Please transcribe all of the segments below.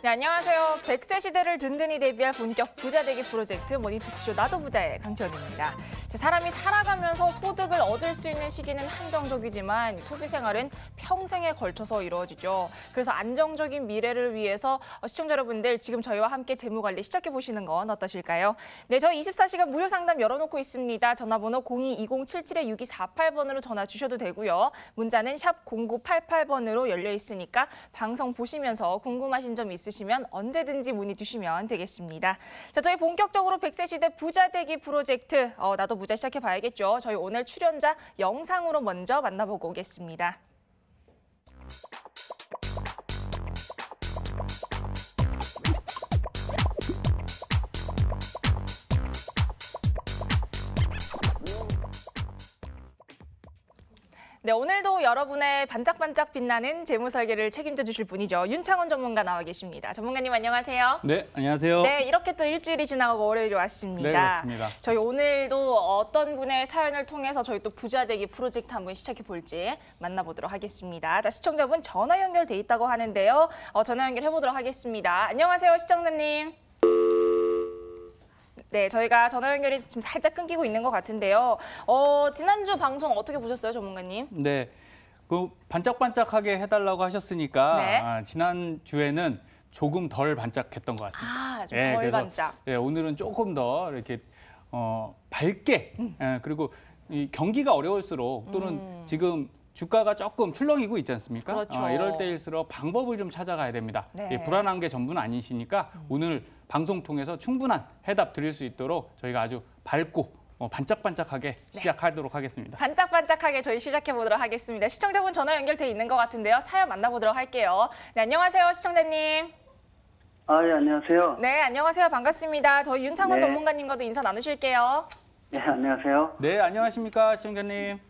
네, 안녕하세요. 100세 시대를 든든히 대비할 본격 부자 되기 프로젝트 모니터 쇼 나도 부자의 강지원입니다. 사람이 살아가면서 소득을 얻을 수 있는 시기는 한정적이지만 소비 생활은 평생에 걸쳐서 이루어지죠. 그래서 안정적인 미래를 위해서 시청자 여러분들 지금 저희와 함께 재무관리 시작해 보시는 건 어떠실까요? 네, 저희 24시간 무료 상담 열어놓고 있습니다. 전화번호 02-2077-6248번으로 전화 주셔도 되고요. 문자는 샵 0988번으로 열려 있으니까 방송 보시면서 궁금하신 점 있으시면 언제든지 문의 주시면 되겠습니다. 자, 저희 본격적으로 100세 시대 부자 되기 프로젝트 나도 부자 시작해 봐야겠죠. 저희 오늘 출연자 영상으로 먼저 만나보고 오겠습니다. 네, 오늘도 여러분의 반짝반짝 빛나는 재무 설계를 책임져 주실 분이죠. 윤창원 전문가 나와 계십니다. 전문가님 안녕하세요. 네, 안녕하세요. 네, 이렇게 또 일주일이 지나고 월요일이 왔습니다. 네, 그렇습니다. 저희 오늘도 어떤 분의 사연을 통해서 저희 또 부자 되기 프로젝트 한번 시작해 볼지 만나보도록 하겠습니다. 자, 시청자분 전화 연결돼 있다고 하는데요. 전화 연결해 보도록 하겠습니다. 안녕하세요, 시청자님. 네, 저희가 전화 연결이 지금 살짝 끊기고 있는 것 같은데요. 지난주 방송 어떻게 보셨어요, 전문가님? 네, 그 반짝반짝하게 해달라고 하셨으니까 네. 지난주에는 조금 덜 반짝했던 것 같습니다. 아, 좀 덜 반짝. 네, 오늘은 조금 더 이렇게 밝게 그리고 이 경기가 어려울수록 또는 지금 주가가 조금 출렁이고 있지 않습니까? 그렇죠. 이럴 때일수록 방법을 좀 찾아가야 됩니다. 네. 불안한 게 전부는 아니시니까 오늘 방송 통해서 충분한 해답 드릴 수 있도록 저희가 아주 밝고 반짝반짝하게 시작하도록 하겠습니다. 반짝반짝하게 저희 시작해 보도록 하겠습니다. 시청자분 전화 연결돼 있는 것 같은데요. 사연 만나보도록 할게요. 네, 안녕하세요, 시청자님. 아, 예, 안녕하세요. 네, 안녕하세요. 반갑습니다. 저희 윤창원 네. 전문가님과도 인사 나누실게요. 네, 안녕하세요. 네, 안녕하십니까, 시청자님.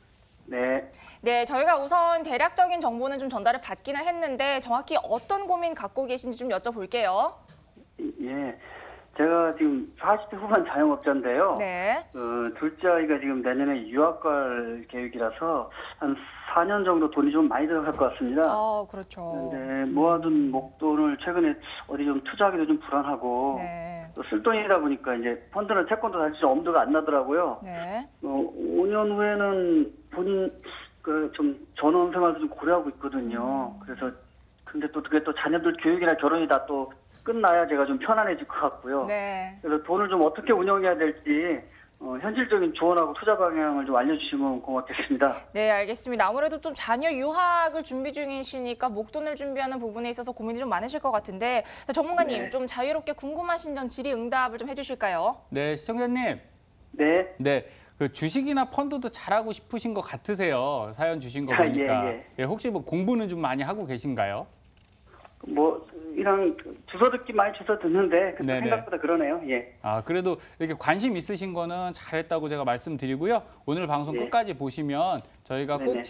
네. 네, 저희가 우선 대략적인 정보는 좀 전달을 받기는 했는데 정확히 어떤 고민 갖고 계신지 좀 여쭤볼게요. 예. 제가 지금 40대 후반 자영업자인데요. 네. 둘째 아이가 지금 내년에 유학 갈 계획이라서 한 4년 정도 돈이 좀 많이 들어갈 것 같습니다. 그렇죠. 네, 모아둔 목돈을 최근에 어디 좀 투자하기도 좀 불안하고 네. 또 쓸 돈이다 보니까 이제 펀드나 채권도 사실 엄두가 안 나더라고요. 네. 5년 후에는 본인 좀 전원 생활도 좀 고려하고 있거든요. 그래서 근데 또 그게 또 자녀들 교육이나 결혼이 다 또 끝나야 제가 좀 편안해질 것 같고요. 네. 그래서 돈을 좀 어떻게 운영해야 될지 현실적인 조언하고 투자 방향을 좀 알려주시면 고맙겠습니다. 네, 알겠습니다. 아무래도 좀 자녀 유학을 준비 중이시니까 목돈을 준비하는 부분에 있어서 고민이 좀 많으실 것 같은데 전문가님 네. 좀 자유롭게 궁금하신 점 질의응답을 좀 해주실까요? 네, 시청자님. 네. 네, 그 주식이나 펀드도 잘하고 싶으신 것 같으세요. 사연 주신 거 보니까. 예. 혹시 뭐 공부는 좀 많이 하고 계신가요? 이랑 주워 듣기 많이 주워 듣는데 네네. 생각보다 그러네요. 예. 그래도 이렇게 관심 있으신 거는 잘했다고 제가 말씀드리고요. 오늘 방송 네. 끝까지 보시면 저희가 꼭 네네.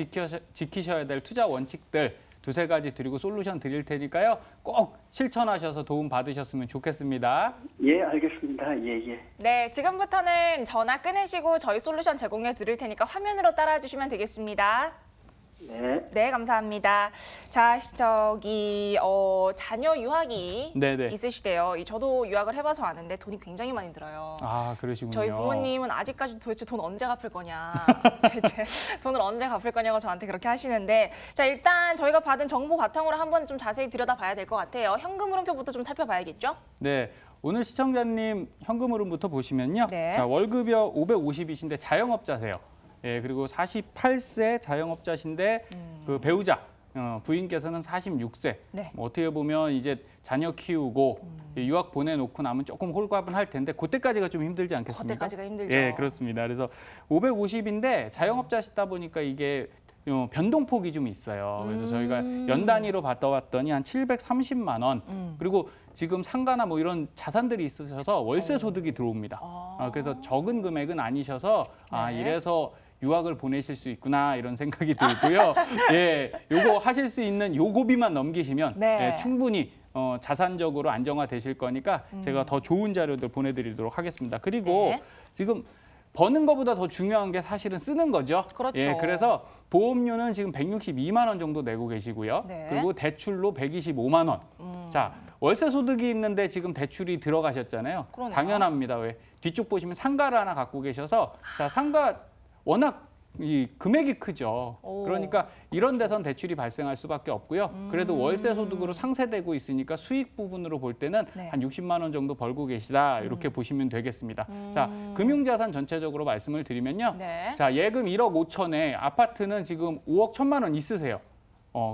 지키셔야 될 투자 원칙들 두세 가지 드리고 솔루션 드릴 테니까요. 꼭 실천하셔서 도움 받으셨으면 좋겠습니다. 예, 알겠습니다. 예. 네, 지금부터는 전화 끊으시고 저희 솔루션 제공해 드릴 테니까 화면으로 따라와 주시면 되겠습니다. 네. 네, 감사합니다. 자, 자녀 유학이 네네. 있으시대요. 저도 유학을 해봐서 아는데 돈이 굉장히 많이 들어요. 그러시군요. 저희 부모님은 아직까지 도대체 돈 언제 갚을 거냐, 도대체 돈을 언제 갚을 거냐고 저한테 그렇게 하시는데, 자, 일단 저희가 받은 정보 바탕으로 한번 좀 자세히 들여다봐야 될 것 같아요. 현금 흐름표부터 좀 살펴봐야겠죠? 네, 오늘 시청자님 현금 흐름부터 보시면요. 네. 자, 월급여 550이신데 자영업자세요. 예, 그리고 48세 자영업자신데 그 배우자 부인께서는 46세. 네. 어떻게 보면 이제 자녀 키우고 유학 보내놓고 나면 조금 홀가분 할 텐데 그때까지가 좀 힘들지 않겠습니까? 그때까지가 힘들죠. 예, 그렇습니다. 그래서 550인데 자영업자시다 보니까 이게 변동폭이 좀 있어요. 그래서 저희가 연 단위로 받아왔더니 한 730만 원. 그리고 지금 상가나 뭐 이런 자산들이 있으셔서 월세 소득이 들어옵니다. 그래서 적은 금액은 아니셔서 네. 이래서 유학을 보내실 수 있구나 이런 생각이 들고요. 예, 요거 하실 수 있는 요 고비만 넘기시면 네. 충분히 자산적으로 안정화되실 거니까 제가 더 좋은 자료들 보내드리도록 하겠습니다. 그리고 네. 지금 버는 것보다 더 중요한 게 사실은 쓰는 거죠. 그렇죠. 예, 그래서 보험료는 지금 162만 원 정도 내고 계시고요. 네. 그리고 대출로 125만 원. 자, 월세 소득이 있는데 지금 대출이 들어가셨잖아요. 그러네요. 당연합니다. 왜 뒤쪽 보시면 상가를 하나 갖고 계셔서 자, 상가 워낙 이 금액이 크죠. 오, 그러니까 이런 데선 대출이 발생할 수밖에 없고요. 그래도 월세 소득으로 상세되고 있으니까 수익 부분으로 볼 때는 네. 한 60만 원 정도 벌고 계시다 이렇게 보시면 되겠습니다. 자, 금융자산 전체적으로 말씀을 드리면요. 네. 자, 예금 1억 5천에 아파트는 지금 5억 1천만 원 있으세요.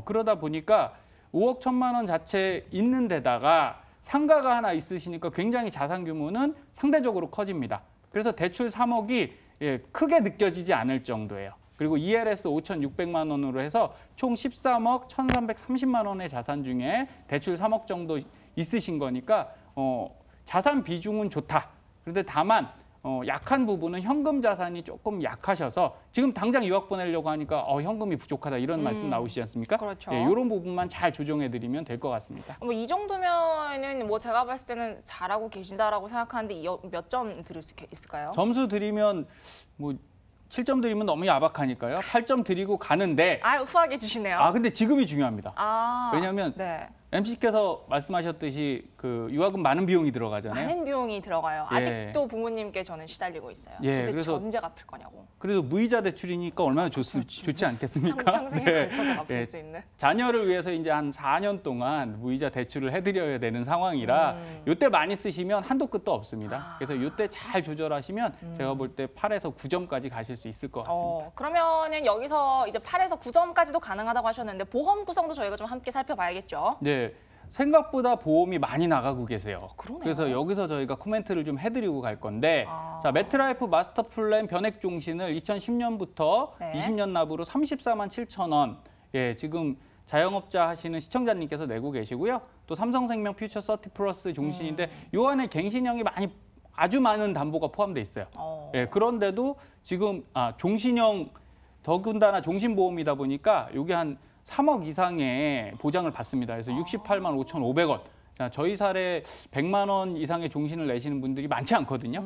그러다 보니까 5억 1천만 원 자체 있는 데다가 상가가 하나 있으시니까 굉장히 자산 규모는 상대적으로 커집니다. 그래서 대출 3억이 크게 느껴지지 않을 정도예요. 그리고 ELS 5,600만 원으로 해서 총 13억 1,330만 원의 자산 중에 대출 3억 정도 있으신 거니까 자산 비중은 좋다. 그런데 다만 약한 부분은 현금 자산이 조금 약하셔서 지금 당장 유학 보내려고 하니까 현금이 부족하다 이런 말씀 나오시지 않습니까? 그렇죠. 이런 부분만 잘 조정해드리면 될 것 같습니다. 뭐 이 정도면은 뭐 제가 봤을 때는 잘하고 계신다라고 생각하는데 몇 점 드릴 수 있을까요? 점수 드리면 뭐 7점 드리면 너무 야박하니까요. 8점 드리고 가는데 후하게 주시네요. 근데 지금이 중요합니다. 왜냐하면 네. MC께서 말씀하셨듯이 그 유학은 많은 비용이 들어가잖아요. 많은 비용이 들어가요. 예. 아직도 부모님께 저는 시달리고 있어요. 예, 근데 그래서 언제 갚을 거냐고. 그래도 무이자 대출이니까 얼마나 좋지 않겠습니까? 평생에 네. 걸쳐서 갚을 예. 수 있는. 자녀를 위해서 이제 한 4년 동안 무이자 대출을 해드려야 되는 상황이라 이때 많이 쓰시면 한도 끝도 없습니다. 그래서 이때 잘 조절하시면 제가 볼 때 8에서 9점까지 가실 수 있을 것 같습니다. 그러면은 여기서 이제 8에서 9점까지도 가능하다고 하셨는데 보험 구성도 저희가 좀 함께 살펴봐야겠죠. 네. 생각보다 보험이 많이 나가고 계세요. 그러네요. 그래서 여기서 저희가 코멘트를 좀 해드리고 갈 건데 자, 메트라이프 마스터 플랜 변액 종신을 2010년부터 네. 20년 납으로 34만 7천 원. 예, 지금 자영업자 하시는 시청자님께서 내고 계시고요. 또 삼성생명 퓨처 30 플러스 종신인데 요 안에 갱신형이 아주 많은 담보가 포함돼 있어요. 예, 그런데도 지금 종신형 더군다나 종신보험이다 보니까 이게 한 3억 이상의 보장을 받습니다. 그래서 68만 5,500원. 자, 저희 사례 100만 원 이상의 종신을 내시는 분들이 많지 않거든요.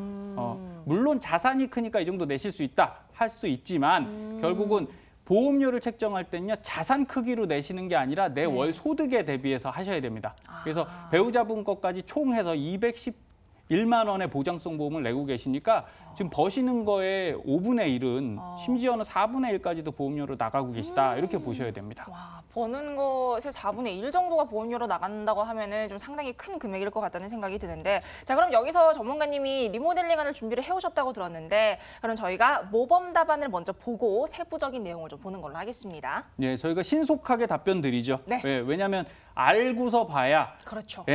물론 자산이 크니까 이 정도 내실 수 있다 할 수 있지만 결국은 보험료를 책정할 때는요 자산 크기로 내시는 게 아니라 내 월 소득에 대비해서 하셔야 됩니다. 그래서 배우자분 것까지 총 해서 211만 원의 보장성 보험을 내고 계시니까 지금 버시는 거에 5분의 1은 심지어는 4분의 1까지도 보험료로 나가고 계시다 이렇게 보셔야 됩니다. 와, 버는 것의 4분의 1 정도가 보험료로 나간다고 하면은 좀 상당히 큰 금액일 것 같다는 생각이 드는데 자, 그럼 여기서 전문가님이 리모델링안을 준비를 해오셨다고 들었는데 그럼 저희가 모범 답안을 먼저 보고 세부적인 내용을 좀 보는 걸로 하겠습니다. 네, 저희가 신속하게 답변 드리죠. 네. 왜냐하면 알고서 봐야 그렇죠.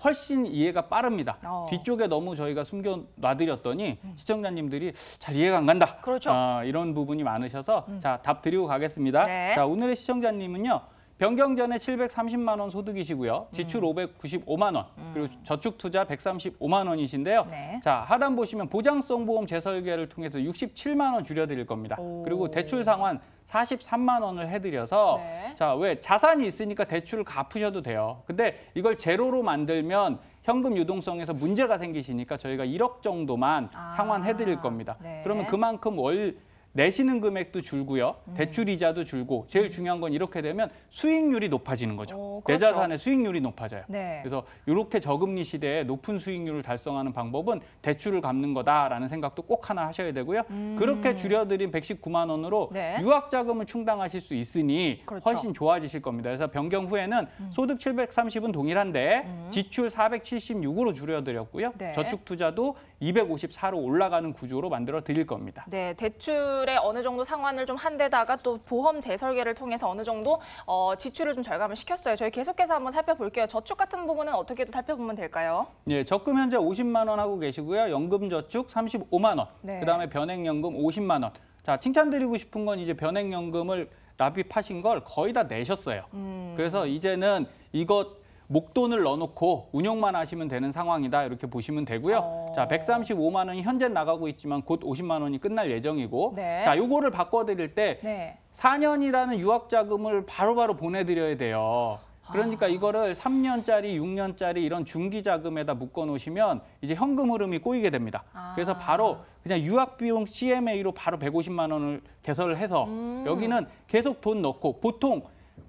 훨씬 이해가 빠릅니다. 뒤쪽에 너무 저희가 숨겨 놔드렸더니 시청자님들이 잘 이해가 안 간다. 그렇죠. 이런 부분이 많으셔서 자, 답 드리고 가겠습니다. 네. 자, 오늘의 시청자님은요. 변경 전에 730만 원 소득이시고요. 지출 595만 원, 그리고 저축 투자 135만 원이신데요. 네. 자, 하단 보시면 보장성 보험 재설계를 통해서 67만 원 줄여드릴 겁니다. 그리고 대출 상환 43만 원을 해드려서 네. 자, 왜 자산이 있으니까 대출을 갚으셔도 돼요. 근데 이걸 제로로 만들면 현금 유동성에서 문제가 생기시니까 저희가 1억 정도만 상환해드릴 겁니다. 네. 그러면 그만큼 월 내시는 금액도 줄고요. 대출 이자도 줄고 제일 중요한 건 이렇게 되면 수익률이 높아지는 거죠. 내 그렇죠. 자산의 수익률이 높아져요. 네. 그래서 이렇게 저금리 시대에 높은 수익률을 달성하는 방법은 대출을 갚는 거다라는 생각도 꼭 하나 하셔야 되고요. 그렇게 줄여드린 119만 원으로 네. 유학 자금을 충당하실 수 있으니 그렇죠. 훨씬 좋아지실 겁니다. 그래서 변경 후에는 소득 730은 동일한데 지출 476으로 줄여드렸고요. 네. 저축 투자도 254로 올라가는 구조로 만들어 드릴 겁니다. 네, 대출에 어느 정도 상환을 좀 한 데다가 또 보험 재설계를 통해서 어느 정도 지출을 좀 절감을 시켰어요. 저희 계속해서 한번 살펴볼게요. 저축 같은 부분은 어떻게 또 살펴보면 될까요? 예, 적금 현재 50만 원 하고 계시고요. 연금 저축 35만 원. 네. 그다음에 변액연금 50만 원. 자, 칭찬드리고 싶은 건 이제 변액연금을 납입하신 걸 거의 다 내셨어요. 그래서 이제는 이것 목돈을 넣어놓고 운용만 하시면 되는 상황이다 이렇게 보시면 되고요. 자, 135만 원이 현재 나가고 있지만 곧 50만 원이 끝날 예정이고 네. 자, 요거를 바꿔드릴 때 네. 4년이라는 유학 자금을 바로바로 보내드려야 돼요. 그러니까 이거를 3년짜리, 6년짜리 이런 중기 자금에다 묶어 놓으시면 이제 현금 흐름이 꼬이게 됩니다. 그래서 바로 그냥 유학 비용 CMA로 바로 150만 원을 개설을 해서 여기는 계속 돈 넣고 보통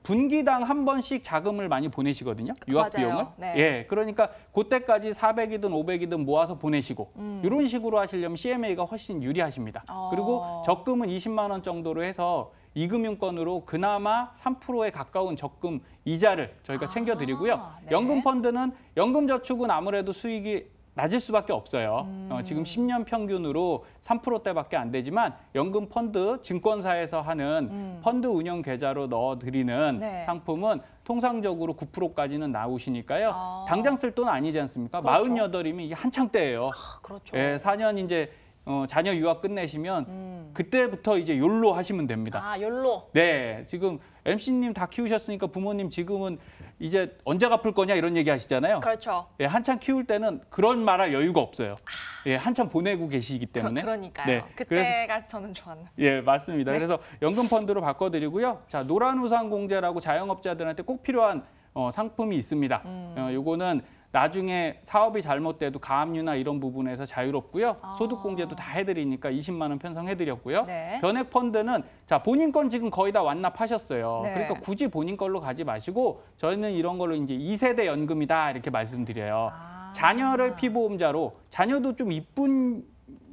분기당 한 번씩 자금을 많이 보내시거든요. 유학 맞아요. 비용을. 네. 예, 그러니까 그때까지 400이든 500이든 모아서 보내시고 이런 식으로 하시려면 CMA가 훨씬 유리하십니다. 그리고 적금은 20만 원 정도로 해서 이금융권으로 그나마 3%에 가까운 적금 이자를 저희가 챙겨드리고요. 네. 연금펀드는 연금저축은 아무래도 수익이 낮을 수밖에 없어요. 지금 10년 평균으로 3%대밖에 안 되지만 연금펀드 증권사에서 하는 펀드 운영 계좌로 넣어드리는 네. 상품은 통상적으로 9%까지는 나오시니까요. 당장 쓸 돈 아니지 않습니까? 그렇죠. 48이면 이게 한창 때예요. 그렇죠. 예, 4년 이제 자녀 유학 끝내시면 그때부터 이제 욜로 하시면 됩니다. 욜로. 네, 지금 MC님 다 키우셨으니까 부모님 지금은 이제 언제 갚을 거냐 이런 얘기 하시잖아요. 그렇죠. 예, 한창 키울 때는 그런 말할 여유가 없어요. 예, 한참 보내고 계시기 때문에. 그러니까요. 네, 그때가 저는 좋았나. 예, 맞습니다. 그래서 연금펀드로 바꿔드리고요. 자, 노란우산공제라고 자영업자들한테 꼭 필요한 상품이 있습니다. 요거는 나중에 사업이 잘못돼도 가압류나 이런 부분에서 자유롭고요. 소득공제도 다 해드리니까 20만 원 편성해드렸고요. 네. 변액펀드는 자 본인 건 지금 거의 다 완납하셨어요. 네. 그러니까 굳이 본인 걸로 가지 마시고 저희는 이런 걸로 이제 2세대 연금이다 이렇게 말씀드려요. 자녀를 피보험자로 자녀도 좀 이쁜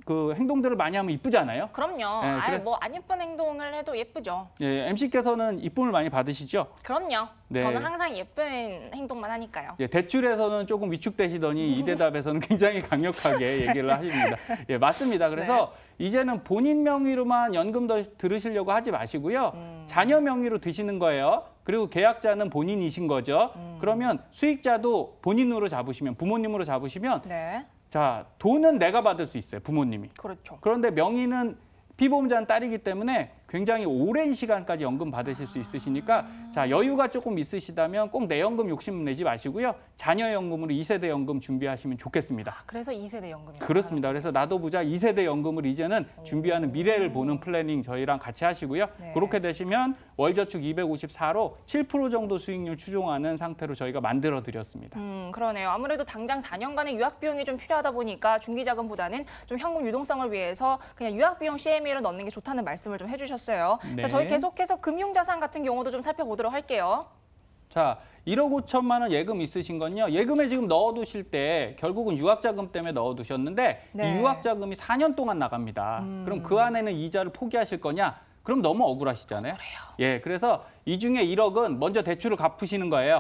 그 행동들을 많이 하면 이쁘잖아요. 그럼요. 네, 아예 뭐 안 예쁜 행동을 해도 예쁘죠. 예, MC께서는 이쁨을 많이 받으시죠? 그럼요. 네. 저는 항상 예쁜 행동만 하니까요. 예, 대출에서는 조금 위축되시더니 이 대답에서는 굉장히 강력하게 얘기를 하십니다. 예, 맞습니다. 그래서 이제는 본인 명의로만 연금 들으시려고 하지 마시고요. 자녀 명의로 드시는 거예요. 그리고 계약자는 본인이신 거죠. 그러면 수익자도 본인으로 잡으시면, 부모님으로 잡으시면 네. 자, 돈은 내가 받을 수 있어요, 부모님이. 그렇죠. 그런데 명의는 피보험자는 딸이기 때문에 굉장히 오랜 시간까지 연금 받으실 수 있으시니까 자, 여유가 조금 있으시다면 꼭 내 연금 욕심 내지 마시고요. 자녀 연금으로 2세대 연금 준비하시면 좋겠습니다. 그래서 2세대 연금이 그렇습니다. 그래서 나도 부자 2세대 연금을 이제는 준비하는 미래를 보는 플래닝 저희랑 같이 하시고요. 네. 그렇게 되시면 월저축 254로 7% 정도 수익률 추종하는 상태로 저희가 만들어 드렸습니다. 그러네요. 아무래도 당장 4년간의 유학 비용이 좀 필요하다 보니까 중기자금보다는 좀 현금 유동성을 위해서 그냥 유학 비용 CMA를 넣는 게 좋다는 말씀을 좀 해주셨어요. 네. 자, 저희 계속해서 금융자산 같은 경우도 좀 살펴보도록 할게요. 자, 1억 5천만 원 예금 있으신 건요. 예금에 지금 넣어두실 때 결국은 유학자금 때문에 넣어두셨는데 네. 이 유학자금이 4년 동안 나갑니다. 그럼 그 안에는 이자를 포기하실 거냐? 그럼 너무 억울하시잖아요. 그래요. 예, 그래서 이 중에 1억은 먼저 대출을 갚으시는 거예요.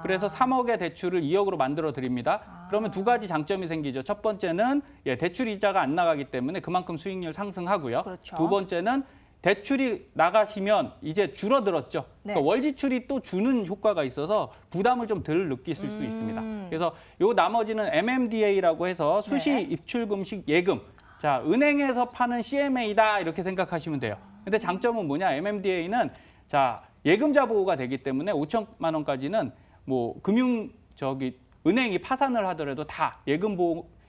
그래서 3억의 대출을 2억으로 만들어 드립니다. 그러면 두 가지 장점이 생기죠. 첫 번째는 대출 이자가 안 나가기 때문에 그만큼 수익률 상승하고요. 그렇죠. 두 번째는 대출이 나가시면 이제 줄어들었죠. 네. 그러니까 월 지출이 또 주는 효과가 있어서 부담을 좀 덜 느끼실 수 있습니다. 그래서 요 나머지는 MMDA라고 해서 수시 네. 입출금식 예금. 자, 은행에서 파는 CMA다 이렇게 생각하시면 돼요. 근데 장점은 뭐냐? MMDA는 자, 예금자 보호가 되기 때문에 5천만 원까지는 뭐 은행이 파산을 하더라도 다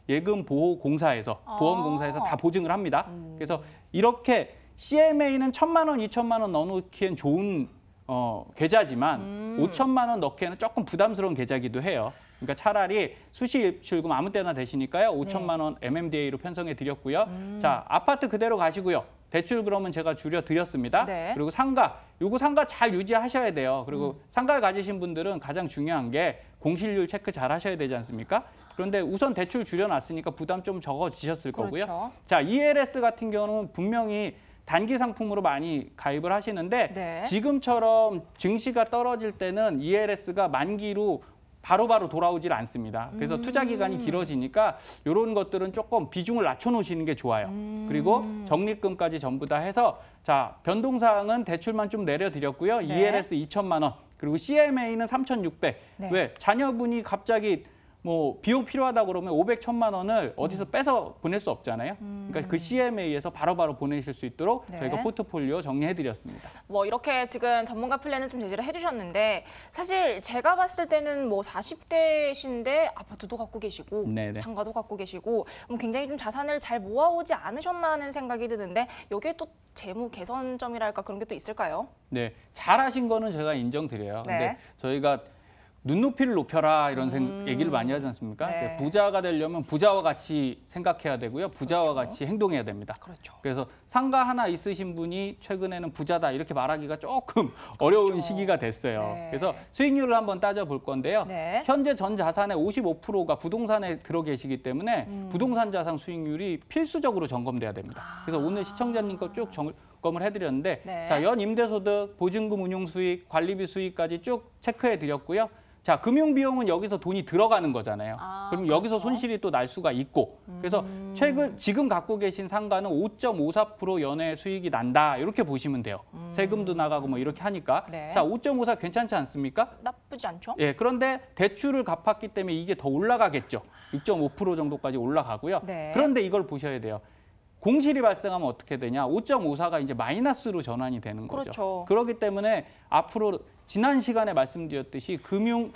예금보호공사에서 보험공사에서 다 보증을 합니다. 그래서 이렇게 CMA는 1,000만 원, 2천만 원 넣어놓기엔 좋은 계좌지만 5천만 원 넣기에는 조금 부담스러운 계좌이기도 해요. 그러니까 차라리 수시 입출금 아무 때나 되시니까요. 5천만 원 MMDA로 편성해 드렸고요. 자, 아파트 그대로 가시고요. 대출 그러면 제가 줄여 드렸습니다. 네. 그리고 요거 상가 잘 유지하셔야 돼요. 그리고 상가를 가지신 분들은 가장 중요한 게 공실률 체크 잘 하셔야 되지 않습니까? 그런데 우선 대출 줄여놨으니까 부담 좀 적어지셨을 거고요. 그렇죠. 자, ELS 같은 경우는 분명히 단기 상품으로 많이 가입을 하시는데 네. 지금처럼 증시가 떨어질 때는 ELS가 만기로 바로바로 돌아오질 않습니다. 그래서 투자 기간이 길어지니까 이런 것들은 조금 비중을 낮춰놓으시는 게 좋아요. 그리고 적립금까지 전부 다 해서 자, 변동사항은 대출만 좀 내려드렸고요. 네. ELS 2천만 원, 그리고 CMA는 3,600. 네. 왜? 자녀분이 갑자기 뭐 비용 필요하다 그러면 500, 1,000만 원을 어디서 빼서 보낼 수 없잖아요. 그러니까 그 CMA에서 바로바로 보내실 수 있도록 네. 저희가 포트폴리오 정리해드렸습니다. 뭐 이렇게 지금 전문가 플랜을 좀 제시를 해주셨는데 사실 제가 봤을 때는 뭐 40대신데 아파트도 갖고 계시고 네네. 상가도 갖고 계시고 굉장히 좀 자산을 잘 모아오지 않으셨나 하는 생각이 드는데 여기에 또 재무 개선점이랄까 그런 게 또 있을까요? 네, 잘하신 거는 제가 인정드려요. 네. 근데 저희가 눈높이를 높여라 이런 얘기를 많이 하지 않습니까? 네. 부자가 되려면 부자와 같이 생각해야 되고요. 부자와 그렇죠. 같이 행동해야 됩니다. 그렇죠. 그래서 상가 하나 있으신 분이 최근에는 부자다 이렇게 말하기가 조금 어려운 그렇죠. 시기가 됐어요. 네. 그래서 수익률을 한번 따져볼 건데요. 네. 현재 전 자산의 55%가 부동산에 들어 계시기 때문에 부동산 자산 수익률이 필수적으로 점검돼야 됩니다. 그래서 오늘 시청자님 거 쭉 점검을 해드렸는데 네. 자, 연 임대소득, 보증금 운용 수익, 관리비 수익까지 쭉 체크해 드렸고요. 자, 금융 비용은 여기서 돈이 들어가는 거잖아요. 그럼 여기서 그렇죠. 손실이 또 날 수가 있고. 그래서 지금 갖고 계신 상가는 5.54% 연회 수익이 난다. 이렇게 보시면 돼요. 세금도 나가고 뭐 이렇게 하니까. 네. 자, 5.54 괜찮지 않습니까? 나쁘지 않죠? 예, 그런데 대출을 갚았기 때문에 이게 더 올라가겠죠. 6.5% 정도까지 올라가고요. 네. 그런데 이걸 보셔야 돼요. 공실이 발생하면 어떻게 되냐? 5.54가 이제 마이너스로 전환이 되는 거죠. 그렇죠. 그렇기 때문에 앞으로 지난 시간에 말씀드렸듯이 금융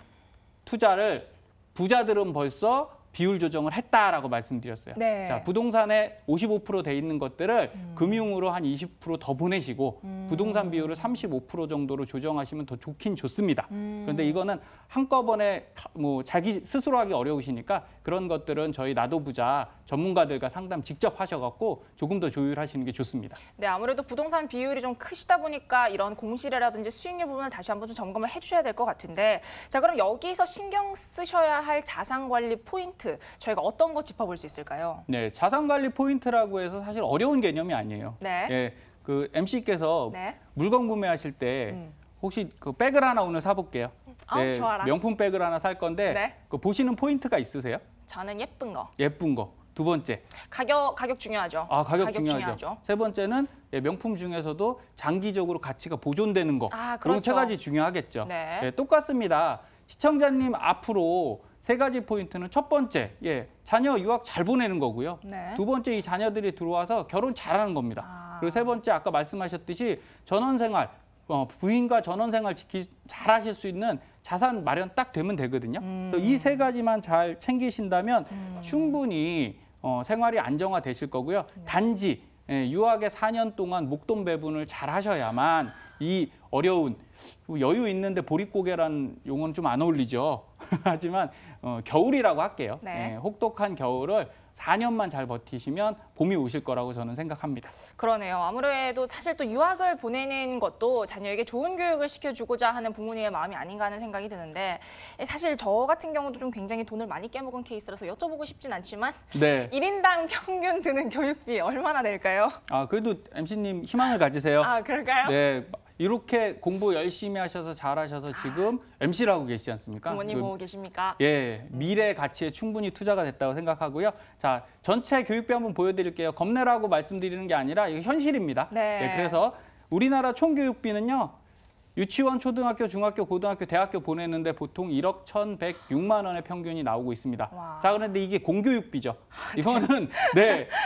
투자를 부자들은 벌써 비율 조정을 했다라고 말씀드렸어요. 네. 자, 부동산에 55%돼 있는 것들을 금융으로 한 20%더 보내시고 부동산 비율을 35% 정도로 조정하시면 더 좋긴 좋습니다. 그런데 이거는 한꺼번에 뭐 자기 스스로 하기 어려우시니까 그런 것들은 저희 나도부자 전문가들과 상담 직접 하셔갖고 조금 더 조율하시는 게 좋습니다. 네, 아무래도 부동산 비율이 좀 크시다 보니까 이런 공실이라든지 수익률 부분을 다시 한번 좀 점검을 해주셔야 될 것 같은데, 자, 그럼 여기서 신경 쓰셔야 할 자산 관리 포인트 저희가 어떤 거 짚어볼 수 있을까요? 네, 자산 관리 포인트라고 해서 사실 어려운 개념이 아니에요. 네. 예, 그 MC께서 네. 물건 구매하실 때 혹시 그 백을 하나 오늘 사볼게요. 아우, 좋아라. 명품 백을 하나 살 건데 네. 그 보시는 포인트가 있으세요? 저는 예쁜 거. 예쁜 거. 두 번째, 가격 중요하죠. 아, 가격 중요하죠. 세 번째는 명품 중에서도 장기적으로 가치가 보존되는 거. 아, 그런 세 그렇죠. 가지 중요하겠죠. 네. 예, 똑같습니다. 시청자님 앞으로 세 가지 포인트는 첫 번째, 자녀 유학 잘 보내는 거고요. 네. 두 번째, 이 자녀들이 들어와서 결혼 잘하는 겁니다. 아. 그리고 세 번째, 아까 말씀하셨듯이 전원생활, 부인과 전원생활 잘 하실 수 있는 자산 마련 딱 되면 되거든요. 그래서 이 세 가지만 잘 챙기신다면 충분히 생활이 안정화되실 거고요. 단지 유학의 4년 동안 목돈 배분을 잘 하셔야만 이 어려운 여유 있는데 보릿고개란 용어는 좀 안 어울리죠. 하지만 겨울이라고 할게요. 네. 혹독한 겨울을 4년만 잘 버티시면 봄이 오실 거라고 저는 생각합니다. 그러네요. 아무래도 사실 또 유학을 보내는 것도 자녀에게 좋은 교육을 시켜주고자 하는 부모님의 마음이 아닌가 하는 생각이 드는데, 사실 저 같은 경우도 좀 굉장히 돈을 많이 깨먹은 케이스라서 여쭤보고 싶진 않지만 네. 1인당 평균 드는 교육비 얼마나 될까요? 아, 그래도 MC님 희망을 가지세요. 아, 그럴까요? 네. 이렇게 공부 열심히 하셔서 잘하셔서 지금 MC라고 계시지 않습니까? 부모님 보고 계십니까? 예, 미래 가치에 충분히 투자가 됐다고 생각하고요. 자, 전체 교육비 한번 보여드릴게요. 겁내라고 말씀드리는 게 아니라 이거 현실입니다. 네. 그래서 우리나라 총 교육비는요. 유치원, 초등학교, 중학교, 고등학교, 대학교 보내는데 보통 1억 1,106만 원의 평균이 나오고 있습니다. 와. 자, 그런데 이게 공교육비죠. 이거는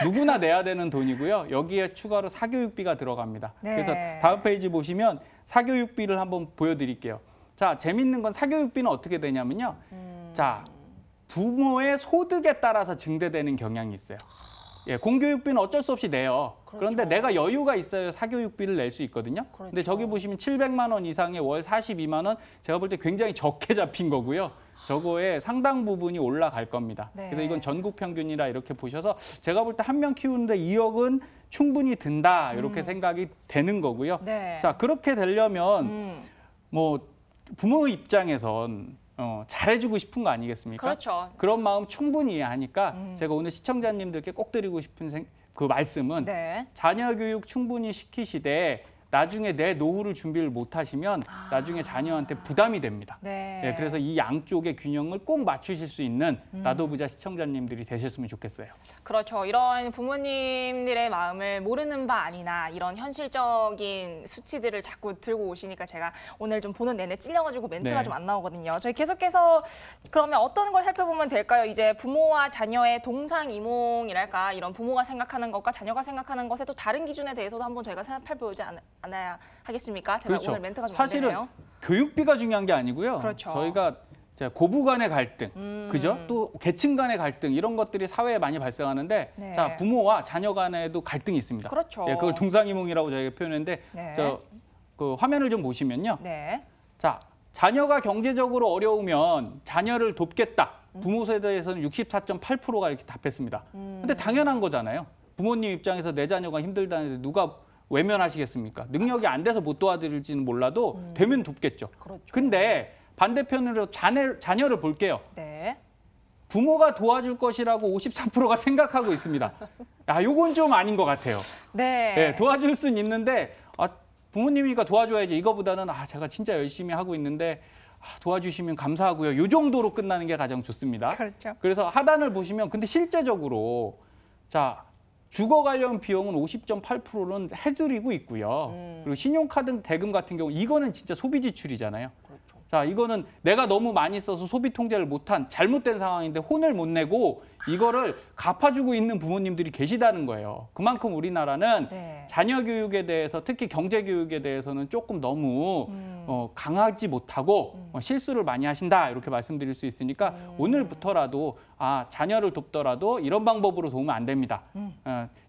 누구나 내야 되는 돈이고요. 여기에 추가로 사교육비가 들어갑니다. 네. 그래서 다음 페이지 보시면 사교육비를 한번 보여드릴게요. 자, 재밌는 건 사교육비는 어떻게 되냐면요. 자, 부모의 소득에 따라서 증대되는 경향이 있어요. 공교육비는 어쩔 수 없이 내요. 그렇죠. 그런데 내가 여유가 있어야 사교육비를 낼 수 있거든요. 그렇죠. 근데 저기 보시면 700만 원 이상의 월 42만 원, 제가 볼 때 굉장히 적게 잡힌 거고요. 저거에 상당 부분이 올라갈 겁니다. 네. 그래서 이건 전국 평균이라 이렇게 보셔서 제가 볼 때 한 명 키우는데 2억은 충분히 든다 이렇게 생각이 되는 거고요. 네. 자, 그렇게 되려면 뭐 부모 입장에선 잘해주고 싶은 거 아니겠습니까? 그렇죠. 그런 마음 충분히 이해하니까 제가 오늘 시청자님들께 꼭 드리고 싶은 그 말씀은 네. 자녀 교육 충분히 시키시되 나중에 내 노후를 준비를 못 하시면 나중에 자녀한테 부담이 됩니다. 네. 그래서 이 양쪽의 균형을 꼭 맞추실 수 있는 나도부자 시청자님들이 되셨으면 좋겠어요. 그렇죠. 이런 부모님들의 마음을 모르는 바 아니나 이런 현실적인 수치들을 자꾸 들고 오시니까 제가 오늘 좀 보는 내내 찔려가지고 멘트가 네. 좀 안 나오거든요. 저희 계속해서 그러면 어떤 걸 살펴보면 될까요? 이제 부모와 자녀의 동상이몽이랄까, 이런 부모가 생각하는 것과 자녀가 생각하는 것의 또 다른 기준에 대해서도 한번 저희가 살펴보지 않아야 하겠습니까? 제가 그렇죠. 오늘 멘트가 좀 안 사실은 되네요. 교육비가 중요한 게 아니고요. 그렇죠. 저희가 고부 간의 갈등, 그죠? 또 계층 간의 갈등 이런 것들이 사회에 많이 발생하는데, 네. 자, 부모와 자녀 간에도 갈등이 있습니다. 그렇죠. 그걸 동상이몽이라고 저희가 표현했는데, 네. 그 화면을 좀 보시면요. 네. 자, 자녀가 경제적으로 어려우면 자녀를 돕겠다. 부모 세대에서는 64.8%가 이렇게 답했습니다. 근데 당연한 거잖아요. 부모님 입장에서 내 자녀가 힘들다는데 누가 외면하시겠습니까? 능력이 안 돼서 못 도와드릴지는 몰라도 되면 돕겠죠. 그렇죠. 근데 반대편으로 자녀를 볼게요. 네. 부모가 도와줄 것이라고 54%가 생각하고 있습니다. 아, 요건 좀 아닌 것 같아요. 네. 네, 도와줄 수는 있는데 부모님이니까 도와줘야지. 이거보다는 제가 진짜 열심히 하고 있는데 도와주시면 감사하고요. 요 정도로 끝나는 게 가장 좋습니다. 그렇죠. 그래서 하단을 보시면 근데 실제적으로 자 주거 관련 비용은 50.8%는 해드리고 있고요. 그리고 신용카드 대금 같은 경우 이거는 진짜 소비 지출이잖아요. 그렇죠. 자, 이거는 내가 너무 많이 써서 소비 통제를 못한 잘못된 상황인데 혼을 못 내고 이거를 갚아주고 있는 부모님들이 계시다는 거예요. 그만큼 우리나라는 네. 자녀 교육에 대해서 특히 경제 교육에 대해서는 조금 너무 강하지 못하고 실수를 많이 하신다 이렇게 말씀드릴 수 있으니까 오늘부터라도 자녀를 돕더라도 이런 방법으로 도우면 안 됩니다.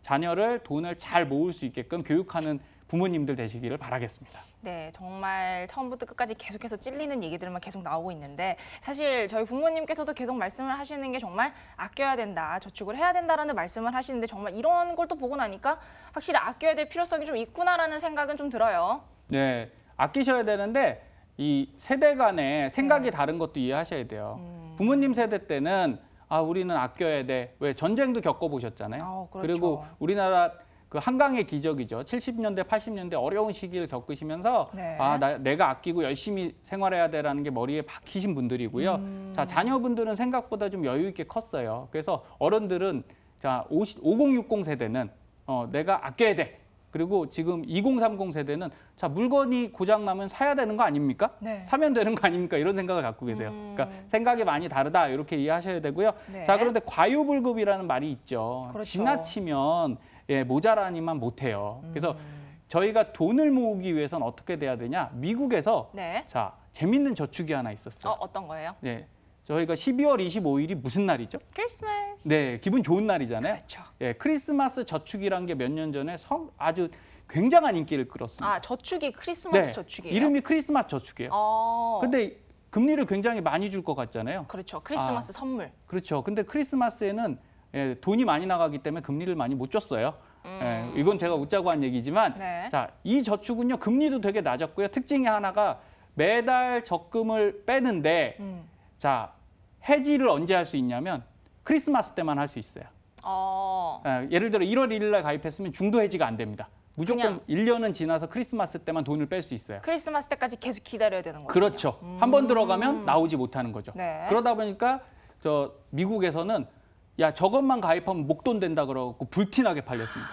자녀를 돈을 잘 모을 수 있게끔 교육하는 부모님들 되시기를 바라겠습니다. 네, 정말 처음부터 끝까지 계속해서 찔리는 얘기들만 계속 나오고 있는데 사실 저희 부모님께서도 계속 말씀을 하시는 게 정말 아껴야 된다, 저축을 해야 된다라는 말씀을 하시는데 정말 이런 걸 또 보고 나니까 확실히 아껴야 될 필요성이 좀 있구나라는 생각은 좀 들어요. 네, 아끼셔야 되는데 이 세대 간의 생각이 다른 것도 이해하셔야 돼요. 부모님 세대 때는 우리는 아껴야 돼. 왜 전쟁도 겪어보셨잖아요. 그렇죠. 그리고 우리나라 그 한강의 기적이죠. 70년대, 80년대 어려운 시기를 겪으시면서 네. 내가 아끼고 열심히 생활해야 돼라는 게 머리에 박히신 분들이고요. 자, 자녀분들은 생각보다 좀 여유 있게 컸어요. 그래서 어른들은 5060 세대는 내가 아껴야 돼. 그리고 지금 2030 세대는 물건이 고장 나면 사야 되는 거 아닙니까? 네. 사면 되는 거 아닙니까? 이런 생각을 갖고 계세요. 그러니까 생각이 많이 다르다 이렇게 이해하셔야 되고요. 네. 자, 그런데 과유불급이라는 말이 있죠. 그렇죠. 지나치면 모자라니만 못해요. 그래서 저희가 돈을 모으기 위해서는 어떻게 돼야 되냐? 미국에서 네. 재밌는 저축이 하나 있었어요. 어떤 거예요? 네, 저희가 12월 25일이 무슨 날이죠? 크리스마스. 네, 기분 좋은 날이잖아요. 그렇죠. 크리스마스 저축이란 게 몇 년 전에 아주 굉장한 인기를 끌었습니다. 저축이 크리스마스 저축이에요? 이름이 크리스마스 저축이에요. 근데 금리를 굉장히 많이 줄 것 같잖아요. 그렇죠. 크리스마스 선물. 그렇죠. 근데 크리스마스에는 돈이 많이 나가기 때문에 금리를 많이 못 줬어요. 이건 제가 웃자고 한 얘기지만 네. 이 저축은요. 금리도 되게 낮았고요. 특징이 하나가 매달 적금을 빼는데 해지를 언제 할 수 있냐면 크리스마스 때만 할 수 있어요. 예를 들어 1월 1일 날 가입했으면 중도 해지가 안 됩니다. 무조건 1년은 지나서 크리스마스 때만 돈을 뺄 수 있어요. 크리스마스 때까지 계속 기다려야 되는 거예요. 그렇죠. 한 번 들어가면 나오지 못하는 거죠. 네. 그러다 보니까 미국에서는 저것만 가입하면 목돈 된다 그러고 불티나게 팔렸습니다.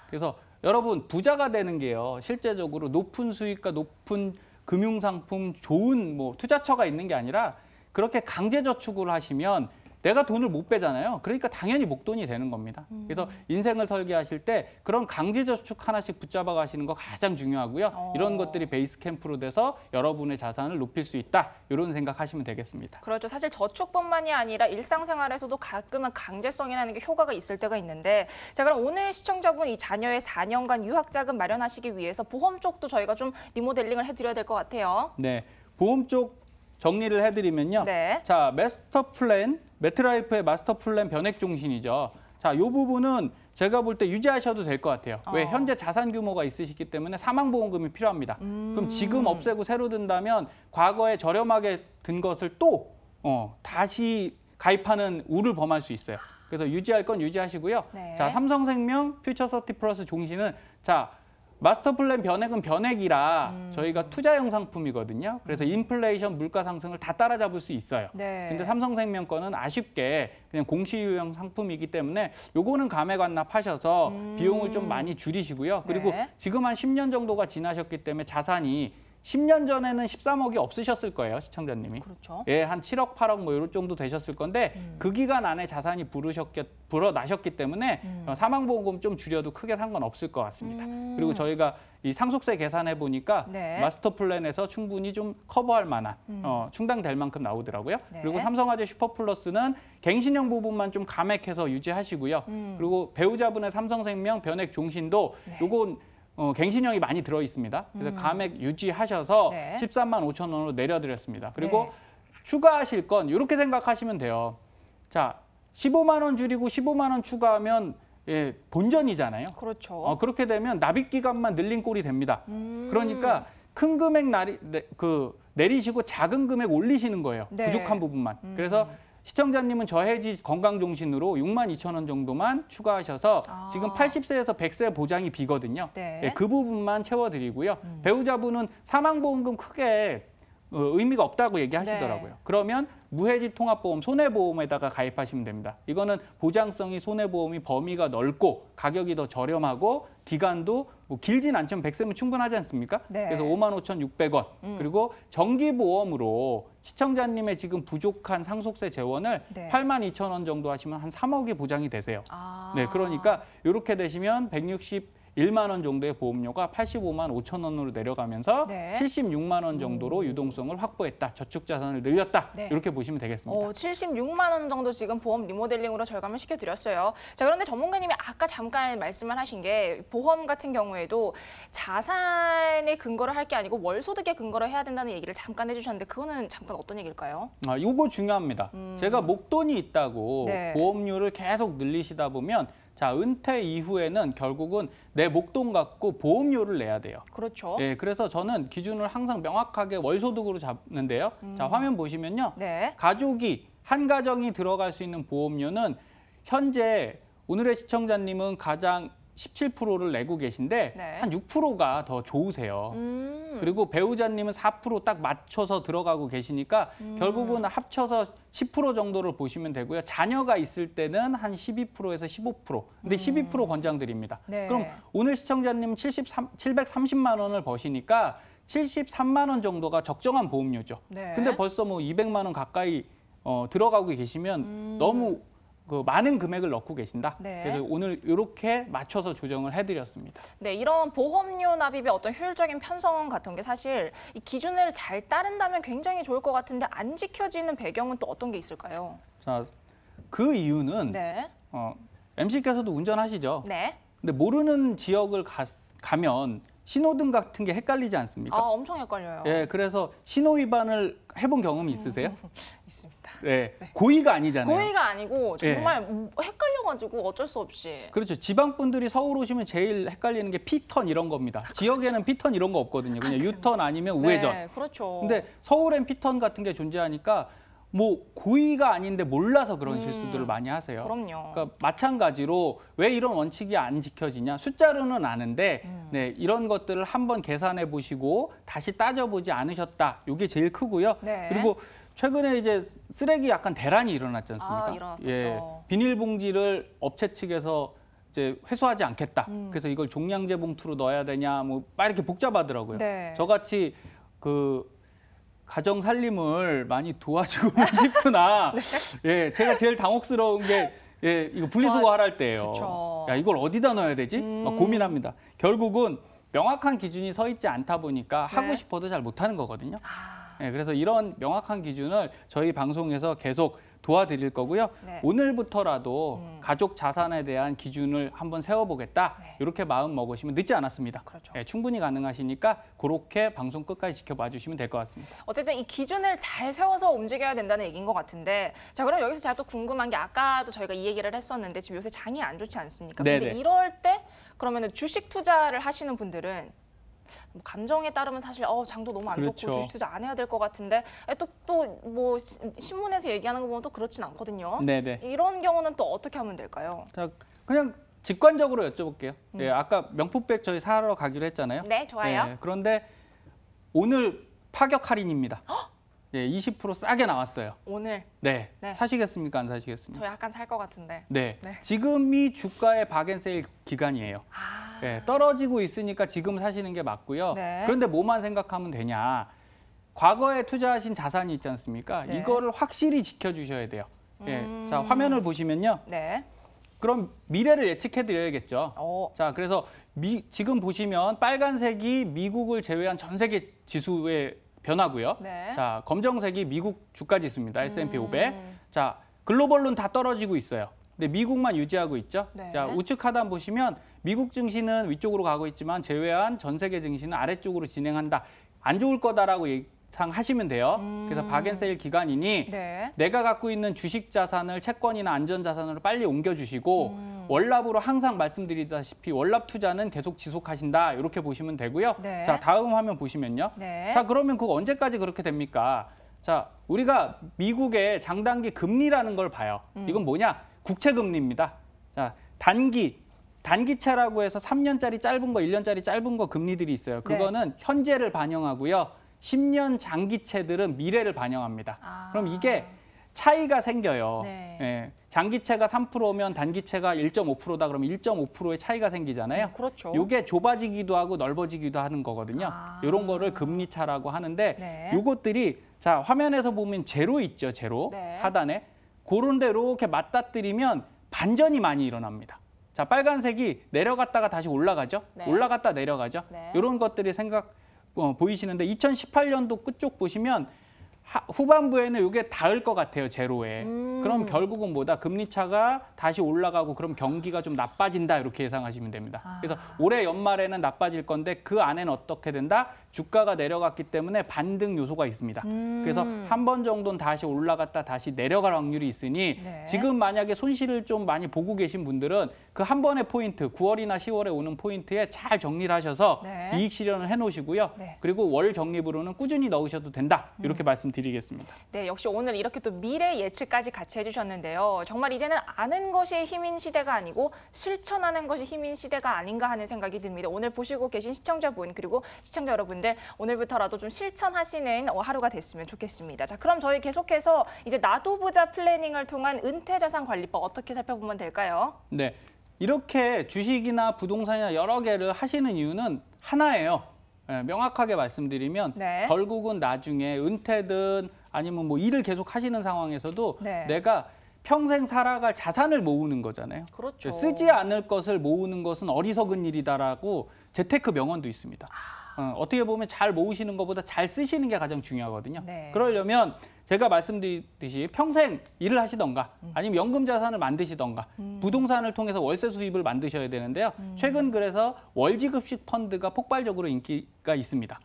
그래서 여러분 부자가 되는 게요. 실제적으로 높은 수익과 높은 금융상품 좋은 투자처가 있는 게 아니라 그렇게 강제 저축을 하시면 내가 돈을 못 빼잖아요. 그러니까 당연히 목돈이 되는 겁니다. 그래서 인생을 설계하실 때 그런 강제 저축 하나씩 붙잡아 가시는 거 가장 중요하고요. 이런 것들이 베이스 캠프로 돼서 여러분의 자산을 높일 수 있다. 이런 생각하시면 되겠습니다. 그렇죠. 사실 저축뿐만이 아니라 일상생활에서도 가끔은 강제성이라는 게 효과가 있을 때가 있는데 자, 그럼 오늘 시청자분 이 자녀의 4년간 유학자금 마련하시기 위해서 보험 쪽도 저희가 좀 리모델링을 해드려야 될 것 같아요. 네, 보험 쪽 정리를 해드리면요. 네. 자, 매트라이프의 마스터 플랜 변액 종신이죠. 자, 이 부분은 제가 볼 때 유지하셔도 될 것 같아요. 왜 현재 자산 규모가 있으시기 때문에 사망보험금이 필요합니다. 그럼 지금 없애고 새로 든다면 과거에 저렴하게 든 것을 또 다시 가입하는 우를 범할 수 있어요. 그래서 유지할 건 유지하시고요. 네. 자, 삼성생명 퓨처 서티 플러스 종신은 마스터 플랜 변액은 변액이라 저희가 투자용 상품이거든요. 그래서 인플레이션 물가 상승을 다 따라잡을 수 있어요. 네. 근데 삼성생명 거는 아쉽게 그냥 공시유형 상품이기 때문에 요거는 감액 완납하셔서 비용을 좀 많이 줄이시고요. 그리고 네. 지금 한 10년 정도가 지나셨기 때문에 자산이 10년 전에는 13억이 없으셨을 거예요, 시청자님이. 그렇죠. 한 7억, 8억 이런 정도 되셨을 건데 그 기간 안에 자산이 불어나셨기 때문에 사망보험금 좀 줄여도 크게 상관없을 것 같습니다. 그리고 저희가 이 상속세 계산해 보니까 네. 마스터 플랜에서 충분히 좀 커버할 만한 충당될 만큼 나오더라고요. 네. 그리고 삼성화재 슈퍼플러스는 갱신형 부분만 좀 감액해서 유지하시고요. 그리고 배우자분의 삼성생명 변액 종신도 요건 갱신형이 많이 들어 있습니다. 그래서 감액 유지하셔서 네. 13만 5천 원으로 내려드렸습니다. 그리고 네. 추가하실 건 이렇게 생각하시면 돼요. 자, 15만 원 줄이고 15만 원 추가하면 예, 본전이잖아요. 그렇죠. 그렇게 되면 납입 기간만 늘린 꼴이 됩니다. 그러니까 큰 금액 내리시고 작은 금액 올리시는 거예요. 네. 부족한 부분만. 그래서 시청자님은 저해지 건강종신으로 6만 2천 원 정도만 추가하셔서 지금 80세에서 100세 보장이 비거든요. 네. 예, 그 부분만 채워드리고요. 배우자분은 사망보험금 크게 의미가 없다고 얘기하시더라고요. 네. 그러면 무해지 통합보험, 손해보험에다가 가입하시면 됩니다. 이거는 보장성이 손해보험이 범위가 넓고 가격이 더 저렴하고 기간도 뭐 길진 않지만 100세면 충분하지 않습니까? 네. 그래서 55,600원. 그리고 정기보험으로 시청자님의 지금 부족한 상속세 재원을 네. 82,000원 정도 하시면 한 3억이 보장이 되세요. 아. 네, 그러니까 이렇게 되시면 161만 원 정도의 보험료가 85만 5천 원으로 내려가면서 네. 76만 원 정도로 유동성을 확보했다. 저축 자산을 늘렸다. 네. 이렇게 보시면 되겠습니다. 76만 원 정도 지금 보험 리모델링으로 절감을 시켜드렸어요. 자, 그런데 전문가님이 아까 잠깐 말씀을 하신 게 보험 같은 경우에도 자산에 근거를 할 게 아니고 월소득에 근거를 해야 된다는 얘기를 잠깐 해주셨는데 그거는 잠깐 어떤 얘기일까요? 이거 중요합니다. 제가 목돈이 있다고 네. 보험료를 계속 늘리시다 보면 자, 은퇴 이후에는 결국은 내 목돈 갖고 보험료를 내야 돼요. 그렇죠. 예, 그래서 저는 기준을 항상 명확하게 월소득으로 잡는데요. 자, 화면 보시면요. 네. 가족이 한 가정이 들어갈 수 있는 보험료는 현재 오늘의 시청자님은 가장 17%를 내고 계신데 네. 한 6%가 더 좋으세요. 그리고 배우자님은 4%딱 맞춰서 들어가고 계시니까 결국은 합쳐서 10% 정도를 보시면 되고요. 자녀가 있을 때는 한 12%에서 15%. 근데 12% 권장드립니다. 네. 그럼 오늘 시청자님은 730만 원을 버시니까 73만 원 정도가 적정한 보험료죠. 네. 근데 벌써 뭐 200만 원 가까이 들어가고 계시면 너무 많은 금액을 넣고 계신다. 네. 그래서 오늘 이렇게 맞춰서 조정을 해드렸습니다. 네, 이런 보험료 납입의 어떤 효율적인 편성 같은 게 사실 이 기준을 잘 따른다면 굉장히 좋을 것 같은데 안 지켜지는 배경은 또 어떤 게 있을까요? 자, 그 이유는 네. MC께서도 운전하시죠. 네. 근데 모르는 지역을 가면 신호등 같은 게 헷갈리지 않습니까? 엄청 헷갈려요. 예, 그래서 신호 위반을 해본 경험이 있으세요? 있습니다. 네, 고의가 아니잖아요. 고의가 아니고 예. 정말 헷갈려가지고 어쩔 수 없이. 그렇죠. 지방 분들이 서울 오시면 제일 헷갈리는 게 P턴 이런 겁니다. 지역에는 P턴 이런 거 없거든요. 그냥 U턴 아니면 우회전. 네, 그렇죠. 근데 서울엔 P턴 같은 게 존재하니까 뭐 고의가 아닌데 몰라서 그런 실수들을 많이 하세요. 그럼요. 그러니까 마찬가지로 왜 이런 원칙이 안 지켜지냐? 숫자로는 아는데 네, 이런 것들을 한번 계산해 보시고 다시 따져보지 않으셨다. 이게 제일 크고요. 네. 그리고 최근에 이제 쓰레기 약간 대란이 일어났지 않습니까? 일어났었죠. 비닐봉지를 업체 측에서 이제 회수하지 않겠다. 그래서 이걸 종량제 봉투로 넣어야 되냐, 뭐 막 이렇게 복잡하더라고요. 네. 저같이 가정 살림을 많이 도와주고 싶으나 예, 제가 제일 당혹스러운 게 예, 이거 분리수거 할 때예요. 그쵸. 야, 이걸 어디다 넣어야 되지? 막 고민합니다. 결국은 명확한 기준이 서 있지 않다 보니까 네. 하고 싶어도 잘 못하는 거거든요. 예, 그래서 이런 명확한 기준을 저희 방송에서 계속 도와드릴 거고요. 네. 오늘부터라도 가족 자산에 대한 기준을 한번 세워보겠다. 네. 이렇게 마음 먹으시면 늦지 않았습니다. 그렇죠. 예, 충분히 가능하시니까 그렇게 방송 끝까지 지켜봐 주시면 될 것 같습니다. 어쨌든 이 기준을 잘 세워서 움직여야 된다는 얘기인 것 같은데 자 그럼 여기서 제가 또 궁금한 게 아까도 저희가 이 얘기를 했었는데 지금 요새 장이 안 좋지 않습니까? 근데 네네. 이럴 때 그러면은 주식 투자를 하시는 분들은 뭐 감정에 따르면 사실 장도 너무 안 그렇죠. 좋고 주식 투자 안 해야 될 것 같은데 또 뭐 신문에서 얘기하는 거 보면 또 그렇진 않거든요. 네네. 이런 경우는 또 어떻게 하면 될까요? 자, 그냥 직관적으로 여쭤볼게요. 예, 아까 명품백 저희 사러 가기로 했잖아요. 네, 좋아요. 예, 그런데 오늘 파격 할인입니다. 예, 20% 싸게 나왔어요. 오늘 네. 네. 사시겠습니까? 안 사시겠습니까? 저 약간 살 것 같은데. 네. 네. 지금이 주가의 박앤세일 기간이에요. 네, 떨어지고 있으니까 지금 사시는 게 맞고요. 네. 그런데 뭐만 생각하면 되냐? 과거에 투자하신 자산이 있지 않습니까? 네. 이거를 확실히 지켜주셔야 돼요. 예, 자, 화면을 보시면요. 네. 그럼 미래를 예측해 드려야겠죠. 자, 자, 그래서 지금 보시면 빨간색이 미국을 제외한 전 세계 지수의 변화고요. 네. 자, 검정색이 미국 주가 지수입니다. S&P 500. 자, 글로벌로는 다 떨어지고 있어요. 근데 미국만 유지하고 있죠. 네. 자, 우측 하단 보시면 미국 증시는 위쪽으로 가고 있지만 제외한 전 세계 증시는 아래쪽으로 진행한다. 안 좋을 거다라고 예상하시면 돼요. 그래서 박앤세일 기간이니 네. 내가 갖고 있는 주식 자산을 채권이나 안전 자산으로 빨리 옮겨주시고 월납으로 항상 말씀드리다시피 월납 투자는 계속 지속하신다. 이렇게 보시면 되고요. 네. 자, 다음 화면 보시면요. 네. 자, 그러면 그거 언제까지 그렇게 됩니까? 자, 우리가 미국의 장단기 금리라는 걸 봐요. 이건 뭐냐? 국채 금리입니다. 자, 단기채라고 해서 3년짜리 짧은 거, 1년짜리 짧은 거 금리들이 있어요. 그거는 현재를 반영하고요. 10년 장기채들은 미래를 반영합니다. 그럼 이게 차이가 생겨요. 네. 예, 장기채가 3%면 단기채가 1.5%다 그러면 1.5%의 차이가 생기잖아요. 그렇죠. 이게 좁아지기도 하고 넓어지기도 하는 거거든요. 이런 거를 금리차라고 하는데 네. 요것들이 자, 화면에서 보면 제로 있죠. 제로 네. 하단에. 그런 데 이렇게 맞닥뜨리면 반전이 많이 일어납니다. 자, 빨간색이 내려갔다가 다시 올라가죠. 네. 올라갔다 내려가죠. 네. 이런 것들이 보이시는데 2018년도 끝쪽 보시면 후반부에는 이게 닿을 것 같아요, 제로에. 그럼 결국은 뭐다? 금리차가 다시 올라가고 그럼 경기가 좀 나빠진다 이렇게 예상하시면 됩니다. 그래서 올해 연말에는 나빠질 건데 그 안에는 어떻게 된다? 주가가 내려갔기 때문에 반등 요소가 있습니다. 그래서 한 번 정도는 다시 올라갔다 다시 내려갈 확률이 있으니 네. 지금 만약에 손실을 좀 많이 보고 계신 분들은 그 한 번의 포인트, 9월이나 10월에 오는 포인트에 잘 정리를 하셔서 네. 이익 실현을 해놓으시고요. 네. 그리고 월 적립으로는 꾸준히 넣으셔도 된다. 이렇게 말씀드리겠습니다. 네, 역시 오늘 이렇게 또 미래 예측까지 같이 해주셨는데요. 정말 이제는 아는 것이 힘인 시대가 아니고 실천하는 것이 힘인 시대가 아닌가 하는 생각이 듭니다. 오늘 보시고 계신 시청자분 그리고 시청자 여러분들 오늘부터라도 좀 실천하시는 하루가 됐으면 좋겠습니다. 자, 그럼 저희 계속해서 이제 나도 보자 플래닝을 통한 은퇴자산관리법 어떻게 살펴보면 될까요? 네, 이렇게 주식이나 부동산이나 여러 개를 하시는 이유는 하나예요. 네, 명확하게 말씀드리면 네. 결국은 나중에 은퇴든 아니면 뭐 일을 계속 하시는 상황에서도 네. 내가 평생 살아갈 자산을 모으는 거잖아요. 그렇죠. 쓰지 않을 것을 모으는 것은 어리석은 일이다라고 재테크 명언도 있습니다. 어떻게 보면 잘 모으시는 것보다 잘 쓰시는 게 가장 중요하거든요. 네. 그러려면 제가 말씀드렸듯이 평생 일을 하시던가 아니면 연금 자산을 만드시던가 부동산을 통해서 월세 수입을 만드셔야 되는데요. 최근 그래서 월지급식 펀드가 폭발적으로 인기가 있습니다.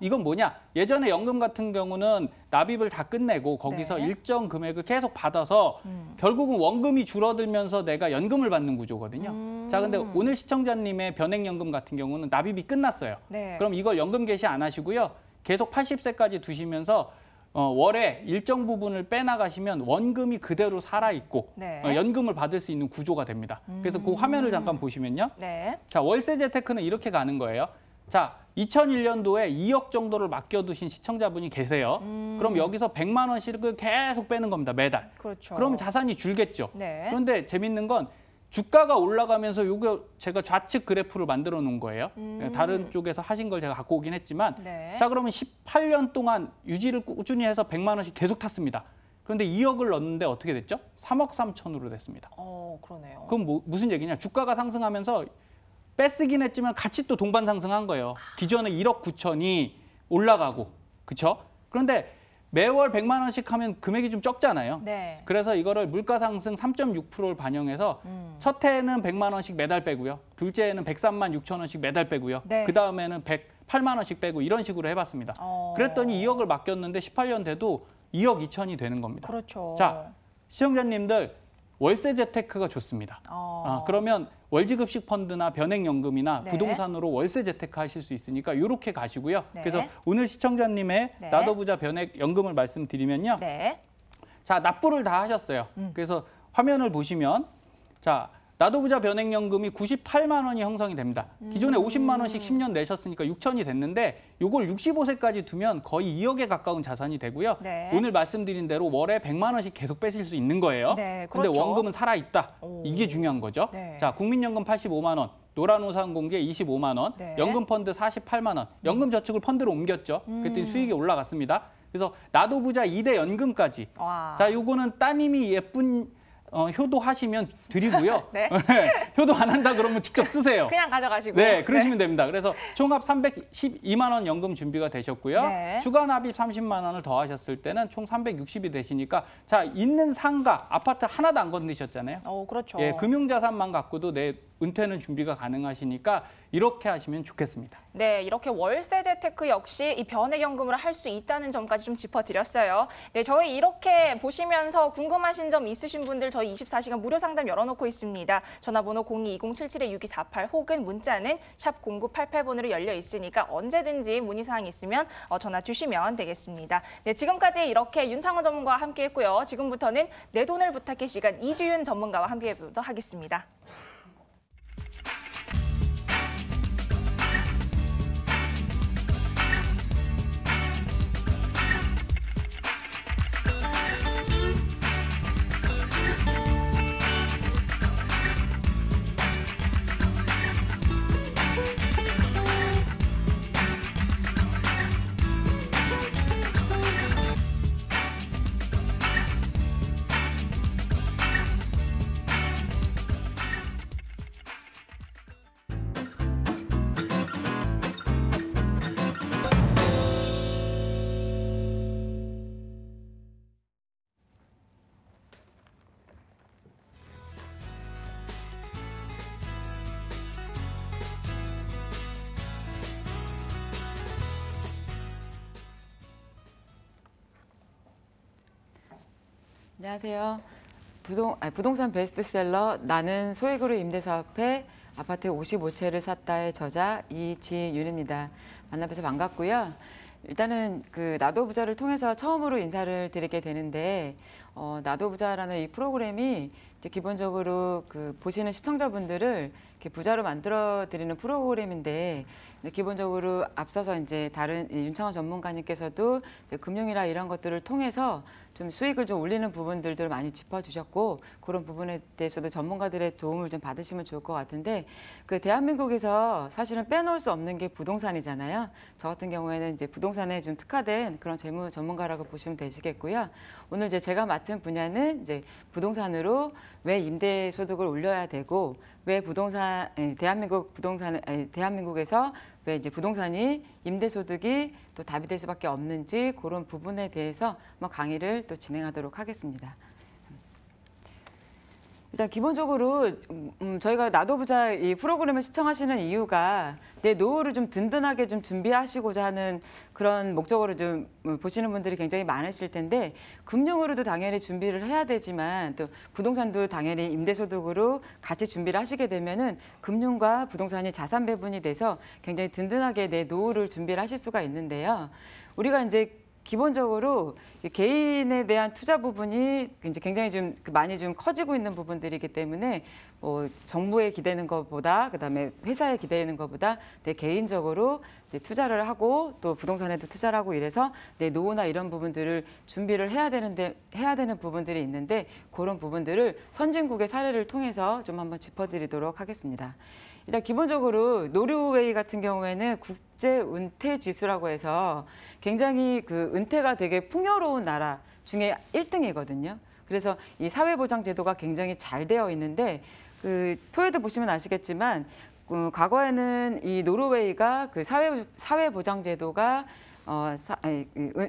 이건 뭐냐? 예전에 연금 같은 경우는 납입을 다 끝내고 거기서 네. 일정 금액을 계속 받아서 결국은 원금이 줄어들면서 내가 연금을 받는 구조거든요. 자, 근데 오늘 시청자님의 변액연금 같은 경우는 납입이 끝났어요. 네. 그럼 이걸 연금 개시 안 하시고요. 계속 80세까지 두시면서 월에 일정 부분을 빼나가시면 원금이 그대로 살아있고 네. 연금을 받을 수 있는 구조가 됩니다. 그래서 그 화면을 잠깐 보시면요. 네. 자, 월세 재테크는 이렇게 가는 거예요. 자, 2001년도에 2억 정도를 맡겨두신 시청자분이 계세요. 그럼 여기서 100만 원씩을 계속 빼는 겁니다, 매달. 그렇죠. 그럼 자산이 줄겠죠. 네. 그런데 재밌는 건 주가가 올라가면서 요거 제가 좌측 그래프를 만들어 놓은 거예요. 다른 쪽에서 하신 걸 제가 갖고 오긴 했지만 네. 자, 그러면 18년 동안 유지를 꾸준히 해서 100만 원씩 계속 탔습니다. 그런데 2억을 넣었는데 어떻게 됐죠? 3억 3천으로 됐습니다. 그러네요. 그럼 무슨 얘기냐? 주가가 상승하면서 뺏으긴 했지만 같이 또 동반 상승한 거예요. 기존에 1억 9천이 올라가고, 그렇죠? 그런데 매월 100만 원씩 하면 금액이 좀 적잖아요. 네. 그래서 이거를 물가 상승 3.6%를 반영해서 첫 해에는 100만 원씩 매달 빼고요. 둘째에는 103만 6천 원씩 매달 빼고요. 네. 그다음에는 108만 원씩 빼고 이런 식으로 해봤습니다. 그랬더니 2억을 맡겼는데 18년 돼도 2억 2천이 되는 겁니다. 그렇죠. 자, 시청자님들 월세 재테크가 좋습니다. 그러면 월지급식 펀드나 변액연금이나 네. 부동산으로 월세 재테크 하실 수 있으니까 이렇게 가시고요. 네. 그래서 오늘 시청자님의 네. 나도부자 변액연금을 말씀드리면요. 네. 자, 납부를 다 하셨어요. 그래서 화면을 보시면 자, 나도부자 변액연금이 98만 원이 형성이 됩니다. 기존에 50만 원씩 10년 내셨으니까 6천이 됐는데 이걸 65세까지 두면 거의 2억에 가까운 자산이 되고요. 네. 오늘 말씀드린 대로 월에 100만 원씩 계속 빼실 수 있는 거예요. 네, 근데 그렇죠. 원금은 살아있다. 오. 이게 중요한 거죠. 네. 자, 국민연금 85만 원, 노란우산공제 25만 원, 네. 연금펀드 48만 원, 연금저축을 펀드로 옮겼죠. 그랬더니 수익이 올라갔습니다. 그래서 나도부자 2대 연금까지. 와. 자, 요거는 따님이 예쁜 효도하시면 드리고요. 네. 효도 안 한다 그러면 직접 쓰세요. 그냥 가져가시고. 네, 그러시면 됩니다. 그래서 총합 312만 원 연금 준비가 되셨고요. 네. 추가 납입 30만 원을 더하셨을 때는 총 360이 되시니까 자, 있는 상가, 아파트 하나도 안 건드셨잖아요. 그렇죠. 예, 금융자산만 갖고도 내 은퇴는 준비가 가능하시니까 이렇게 하시면 좋겠습니다. 네, 이렇게 월세 재테크 역시 이 변액연금으로 할 수 있다는 점까지 좀 짚어드렸어요. 네, 저희 이렇게 보시면서 궁금하신 점 있으신 분들 저희 24시간 무료 상담 열어놓고 있습니다. 전화번호 022077-6248 혹은 문자는 샵 0988번으로 열려 있으니까 언제든지 문의사항 있으면 전화 주시면 되겠습니다. 네, 지금까지 이렇게 윤창원 전문가와 함께했고요. 지금부터는 내 돈을 부탁해 시간 이주윤 전문가와 함께해보도록 하겠습니다. 안녕하세요. 부동산 베스트셀러 나는 소액으로 임대사업해 아파트 55채를 샀다의 저자 이지윤입니다. 만나뵈서 반갑고요. 일단은 그 나도 부자를 통해서 처음으로 인사를 드리게 되는데 나도 부자라는 이 프로그램이 이제 기본적으로 그 보시는 시청자분들을 이렇게 부자로 만들어 드리는 프로그램인데 기본적으로 앞서서 이제 다른 윤창원 전문가님께서도 이제 금융이나 이런 것들을 통해서 좀 수익을 좀 올리는 부분들을 많이 짚어주셨고 그런 부분에 대해서도 전문가들의 도움을 좀 받으시면 좋을 것 같은데 그 대한민국에서 사실은 빼놓을 수 없는 게 부동산이잖아요. 저 같은 경우에는 이제 부동산에 좀 특화된 그런 재무 전문가라고 보시면 되시겠고요. 오늘 이제 제가 맡은 분야는 이제 부동산으로 왜 임대 소득을 올려야 되고 왜 대한민국에서 왜 이제 부동산이 임대 소득이 또 답이 될 수밖에 없는지 그런 부분에 대해서 한번 강의를 또 진행하도록 하겠습니다. 일단 기본적으로 저희가 나도 부자 이 프로그램을 시청하시는 이유가 내 노후를 좀 든든하게 좀 준비하시고자 하는 그런 목적으로 좀 보시는 분들이 굉장히 많으실 텐데 금융으로도 당연히 준비를 해야 되지만 또 부동산도 당연히 임대소득으로 같이 준비를 하시게 되면은 금융과 부동산이 자산 배분이 돼서 굉장히 든든하게 내 노후를 준비를 하실 수가 있는데요. 우리가 이제 기본적으로 개인에 대한 투자 부분이 이제 굉장히 좀 많이 좀 커지고 있는 부분들이기 때문에 정부에 기대는 것보다 그다음에 회사에 기대는 것보다 내 개인적으로 이제 투자를 하고 또 부동산에도 투자를 하고 이래서 내 노후나 이런 부분들을 준비를 해야 되는 부분들이 있는데 그런 부분들을 선진국의 사례를 통해서 좀 한번 짚어드리도록 하겠습니다. 일단 기본적으로 노르웨이 같은 경우에는 국제 은퇴 지수라고 해서 굉장히 그 은퇴가 되게 풍요로운 나라 중에 1등이거든요. 그래서 이 사회보장 제도가 굉장히 잘 되어 있는데 그 표에도 보시면 아시겠지만 과거에는 이 노르웨이가 그 사회보장 제도가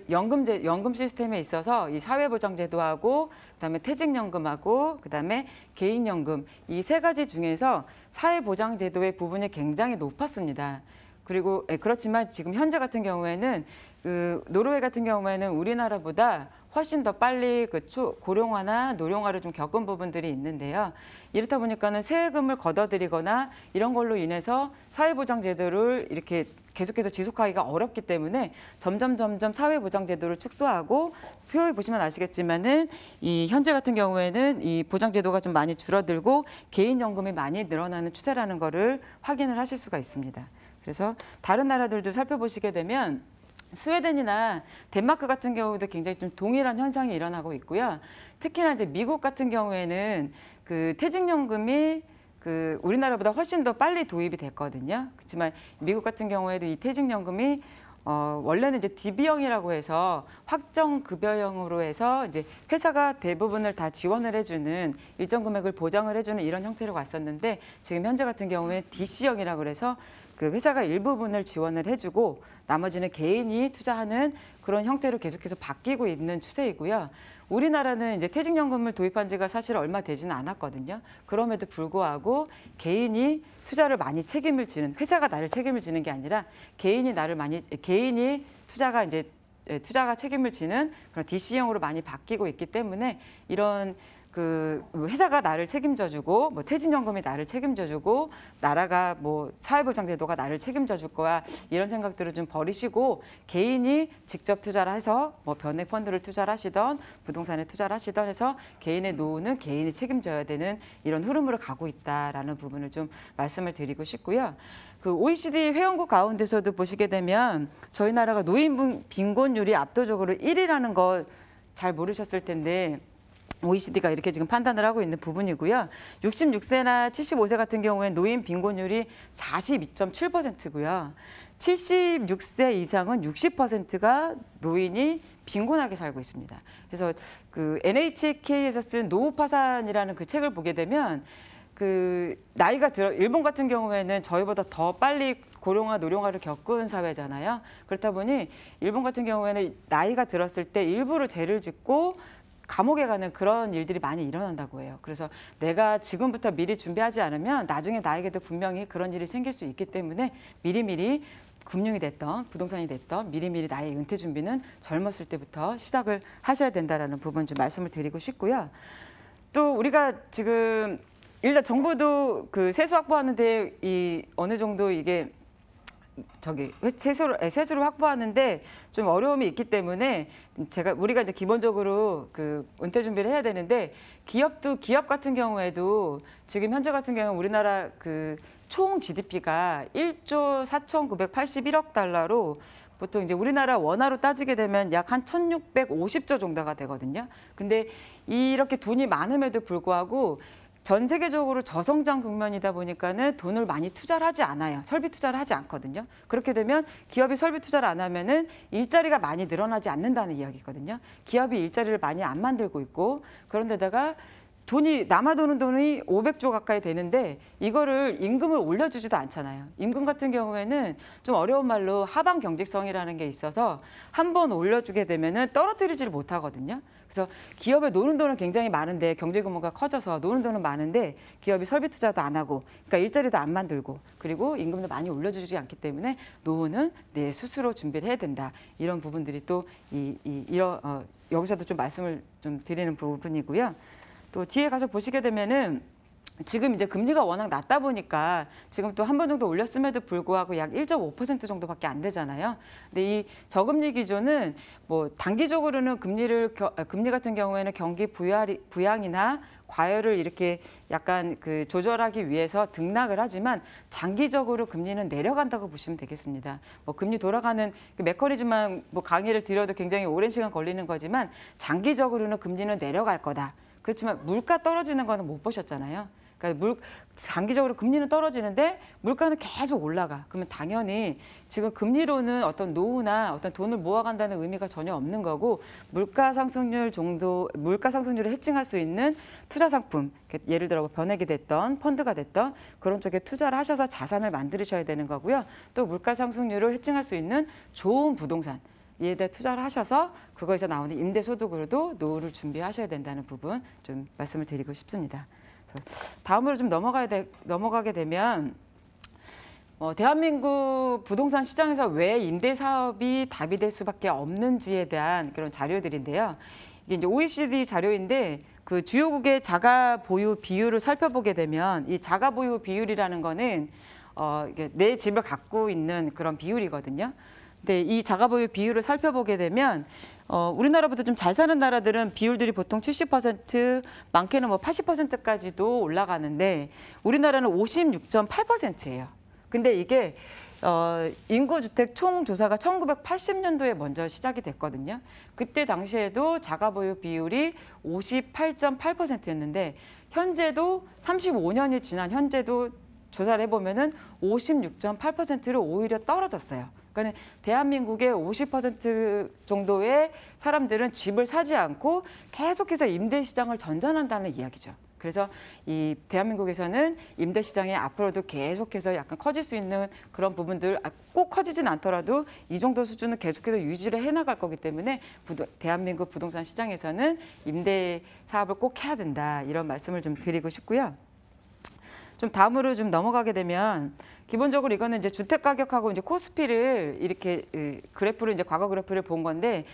연금 시스템에 있어서 이 사회보장 제도하고 그다음에 퇴직연금하고 그다음에 개인연금 이 세 가지 중에서 사회보장 제도의 부분이 굉장히 높았습니다. 그리고 그렇지만 지금 현재 같은 경우에는 그 노르웨이 같은 경우에는 우리나라보다 훨씬 더 빨리 그 고령화나 노령화를 좀 겪은 부분들이 있는데요. 이렇다 보니까는 세금을 걷어들이거나 이런 걸로 인해서 사회보장 제도를 이렇게 계속해서 지속하기가 어렵기 때문에 점점 사회보장 제도를 축소하고 표에 보시면 아시겠지만은 이 현재 같은 경우에는 이 보장 제도가 좀 많이 줄어들고 개인연금이 많이 늘어나는 추세라는 거를 확인을 하실 수가 있습니다. 그래서 다른 나라들도 살펴보시게 되면 스웨덴이나 덴마크 같은 경우도 굉장히 좀 동일한 현상이 일어나고 있고요. 특히나 이제 미국 같은 경우에는 그 퇴직연금이 그 우리나라보다 훨씬 더 빨리 도입이 됐거든요. 그렇지만 미국 같은 경우에도 이 퇴직연금이 원래는 이제 DB형이라고 해서 확정급여형으로 해서 이제 회사가 대부분을 다 지원을 해주는 일정 금액을 보장을 해주는 이런 형태로 갔었는데 지금 현재 같은 경우에 DC형이라고 그래서 그 회사가 일부분을 지원을 해주고 나머지는 개인이 투자하는 그런 형태로 계속해서 바뀌고 있는 추세이고요. 우리나라는 이제 퇴직연금을 도입한 지가 사실 얼마 되지는 않았거든요. 그럼에도 불구하고 개인이 투자를 많이 책임을 지는, 회사가 나를 책임을 지는 게 아니라 개인이 투자가 책임을 지는 그런 DC형으로 많이 바뀌고 있기 때문에 이런 그 회사가 나를 책임져주고 뭐 퇴직연금이 나를 책임져주고 나라가 뭐 사회보장제도가 나를 책임져줄 거야 이런 생각들을 좀 버리시고 개인이 직접 투자를 해서 뭐 변액 펀드를 투자를 하시던 부동산에 투자를 하시던 해서 개인의 노후는 개인이 책임져야 되는 이런 흐름으로 가고 있다라는 부분을 좀 말씀을 드리고 싶고요. 그 OECD 회원국 가운데서도 보시게 되면 저희 나라가 노인 빈곤율이 압도적으로 1위라는 거 잘 모르셨을 텐데 OECD가 이렇게 지금 판단을 하고 있는 부분이고요. 66세나 75세 같은 경우에 노인 빈곤율이 42.7%고요. 76세 이상은 60%가 노인이 빈곤하게 살고 있습니다. 그래서 그 NHK에서 쓴 노후 파산이라는 그 책을 보게 되면 그 나이가 들어 일본 같은 경우에는 저희보다 더 빨리 고령화, 노령화를 겪은 사회잖아요. 그렇다 보니 일본 같은 경우에는 나이가 들었을 때 일부러 죄를 짓고 감옥에 가는 그런 일들이 많이 일어난다고 해요. 그래서 내가 지금부터 미리 준비하지 않으면 나중에 나에게도 분명히 그런 일이 생길 수 있기 때문에 미리미리 금융이 됐던 부동산이 됐던 미리미리 나의 은퇴 준비는 젊었을 때부터 시작을 하셔야 된다라는 부분 좀 말씀을 드리고 싶고요. 또 우리가 지금 일단 정부도 그 세수 확보하는데 이 어느 정도 이게 세수를 확보하는데 좀 어려움이 있기 때문에 우리가 이제 기본적으로 그 은퇴 준비를 해야 되는데 기업 같은 경우에도 지금 현재 같은 경우 우리나라 그 총 GDP가 1조 4,981억 달러로 보통 이제 우리나라 원화로 따지게 되면 약 한 1,650조 정도가 되거든요. 근데 이렇게 돈이 많음에도 불구하고 전 세계적으로 저성장 국면이다 보니까는 돈을 많이 투자를 하지 않아요. 설비 투자를 하지 않거든요. 그렇게 되면 기업이 설비 투자를 안 하면은 일자리가 많이 늘어나지 않는다는 이야기거든요. 기업이 일자리를 많이 안 만들고 있고 그런데다가 남아도는 돈이 500조 가까이 되는데 이거를 임금을 올려주지도 않잖아요. 임금 같은 경우에는 좀 어려운 말로 하방 경직성이라는 게 있어서 한 번 올려주게 되면은 떨어뜨리지를 못하거든요. 그래서 기업에 노는 돈은 굉장히 많은데 경제 규모가 커져서 노는 돈은 많은데 기업이 설비 투자도 안 하고 그러니까 일자리도 안 만들고 그리고 임금도 많이 올려주지 않기 때문에 노후는 내 스스로 준비를 해야 된다. 이런 부분들이 또 여기서도 좀 말씀을 좀 드리는 부분이고요. 또 뒤에 가서 보시게 되면은 지금 이제 금리가 워낙 낮다 보니까 지금 또 한 번 정도 올렸음에도 불구하고 약 1.5% 정도밖에 안 되잖아요. 근데 이 저금리 기조는 뭐 단기적으로는 금리 같은 경우에는 경기 부양이나 과열을 이렇게 약간 그 조절하기 위해서 등락을 하지만 장기적으로 금리는 내려간다고 보시면 되겠습니다. 뭐 금리 돌아가는 그 메커니즘만 뭐 강의를 드려도 굉장히 오랜 시간 걸리는 거지만 장기적으로는 금리는 내려갈 거다. 그렇지만 물가 떨어지는 거는 못 보셨잖아요. 그러니까 장기적으로 금리는 떨어지는데 물가는 계속 올라가. 그러면 당연히 지금 금리로는 어떤 노후나 어떤 돈을 모아간다는 의미가 전혀 없는 거고 물가 상승률을 해칭할 수 있는 투자 상품, 예를 들어 변액이 됐던 펀드가 됐던 그런 쪽에 투자를 하셔서 자산을 만드셔야 되는 거고요. 또 물가 상승률을 해칭할 수 있는 좋은 부동산. 이에 대해 투자를 하셔서 그거에서 나오는 임대소득으로도 노후를 준비하셔야 된다는 부분 좀 말씀을 드리고 싶습니다. 다음으로 좀 넘어가게 되면 대한민국 부동산 시장에서 왜 임대 사업이 답이 될 수밖에 없는지에 대한 그런 자료들인데요. 이게 이제 OECD 자료인데 그 주요국의 자가 보유 비율을 살펴보게 되면 이 자가 보유 비율이라는 거는 이게 내 집을 갖고 있는 그런 비율이거든요. 근데 이 자가 보유 비율을 살펴보게 되면 우리나라보다 좀 잘 사는 나라들은 비율들이 보통 70%, 많게는 뭐 80%까지도 올라가는데 우리나라는 56.8%예요. 근데 이게 인구주택 총조사가 1980년도에 먼저 시작이 됐거든요. 그때 당시에도 자가 보유 비율이 58.8%였는데 현재도 35년이 지난 현재도 조사를 해보면은 56.8%로 오히려 떨어졌어요. 그러니까 대한민국의 50% 정도의 사람들은 집을 사지 않고 계속해서 임대 시장을 전전한다는 이야기죠. 그래서 이 대한민국에서는 임대 시장이 앞으로도 계속해서 약간 커질 수 있는 그런 부분들, 꼭 커지진 않더라도 이 정도 수준은 계속해서 유지를 해나갈 거기 때문에 대한민국 부동산 시장에서는 임대 사업을 꼭 해야 된다, 이런 말씀을 좀 드리고 싶고요. 좀 다음으로 좀 넘어가게 되면, 기본적으로 이거는 이제 주택 가격하고 이제 코스피를 이렇게 그래프를, 이제 과거 그래프를 본 건데,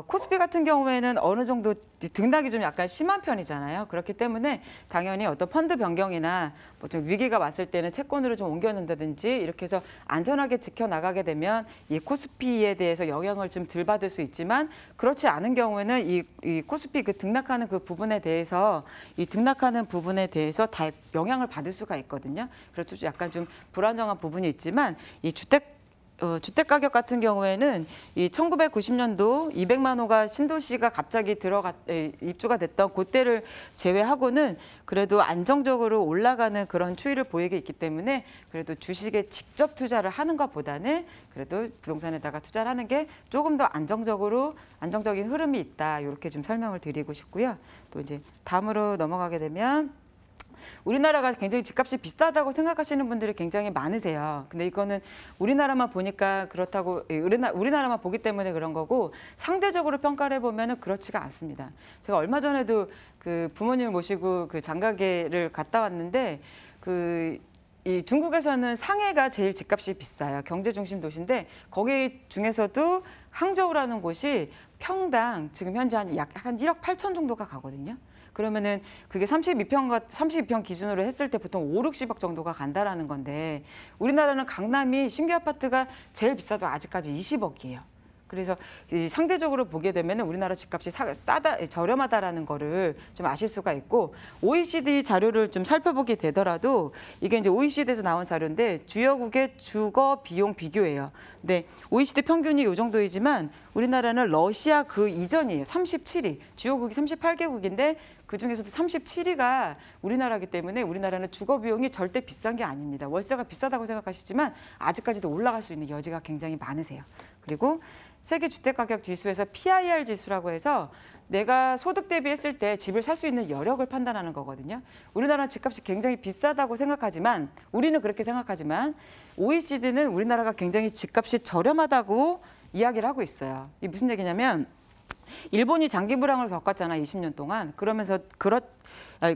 코스피 같은 경우에는 어느 정도 등락이 좀 약간 심한 편이잖아요. 그렇기 때문에 당연히 어떤 펀드 변경이나 뭐 좀 위기가 왔을 때는 채권으로 좀 옮겨놓는다든지 이렇게 해서 안전하게 지켜나가게 되면 이 코스피에 대해서 영향을 좀 덜 받을 수 있지만, 그렇지 않은 경우에는 이 코스피 그 등락하는 그 부분에 대해서 다 영향을 받을 수가 있거든요. 그래서 약간 좀 불안정한 부분이 있지만, 이 주택 가격 같은 경우에는 이 1990년도 200만 호가 신도시가 갑자기 입주가 됐던 그때를 제외하고는 그래도 안정적으로 올라가는 그런 추이를 보이게 있기 때문에, 그래도 주식에 직접 투자를 하는 것보다는 그래도 부동산에다가 투자를 하는 게 조금 더 안정적인 흐름이 있다, 이렇게 좀 설명을 드리고 싶고요. 또 이제 다음으로 넘어가게 되면, 우리나라가 굉장히 집값이 비싸다고 생각하시는 분들이 굉장히 많으세요. 근데 이거는 우리나라만 보니까 그렇다고, 우리나라만 보기 때문에 그런 거고, 상대적으로 평가를 해보면 그렇지가 않습니다. 제가 얼마 전에도 그 부모님을 모시고 그 장가게를 갔다 왔는데, 이 중국에서는 상해가 제일 집값이 비싸요. 경제 중심 도시인데, 거기 중에서도 항저우라는 곳이 평당 지금 현재 한 1억 8천 정도가 가거든요. 그러면은 그게 32평 기준으로 했을 때 보통 5, 60억 정도가 간다라는 건데, 우리나라는 강남이 신규 아파트가 제일 비싸도 아직까지 20억이에요. 그래서 상대적으로 보게 되면 우리나라 집값이 저렴하다라는 거를 좀 아실 수가 있고, OECD 자료를 좀 살펴보게 되더라도, 이게 이제 OECD에서 나온 자료인데 주요국의 주거 비용 비교예요. 근데 OECD 평균이 이 정도이지만 우리나라는 러시아 그 이전이에요. 37위. 주요국이 38개국인데 그중에서도 37위가 우리나라이기 때문에, 우리나라는 주거 비용이 절대 비싼 게 아닙니다. 월세가 비싸다고 생각하시지만 아직까지도 올라갈 수 있는 여지가 굉장히 많으세요. 그리고 세계 주택가격 지수에서 PIR 지수라고 해서 내가 소득 대비했을 때 집을 살 수 있는 여력을 판단하는 거거든요. 우리나라는 집값이 굉장히 비싸다고 생각하지만, 우리는 그렇게 생각하지만 OECD는 우리나라가 굉장히 집값이 저렴하다고 이야기를 하고 있어요. 이게 무슨 얘기냐면, 일본이 장기 불황을 겪었잖아, 20년 동안. 그러면서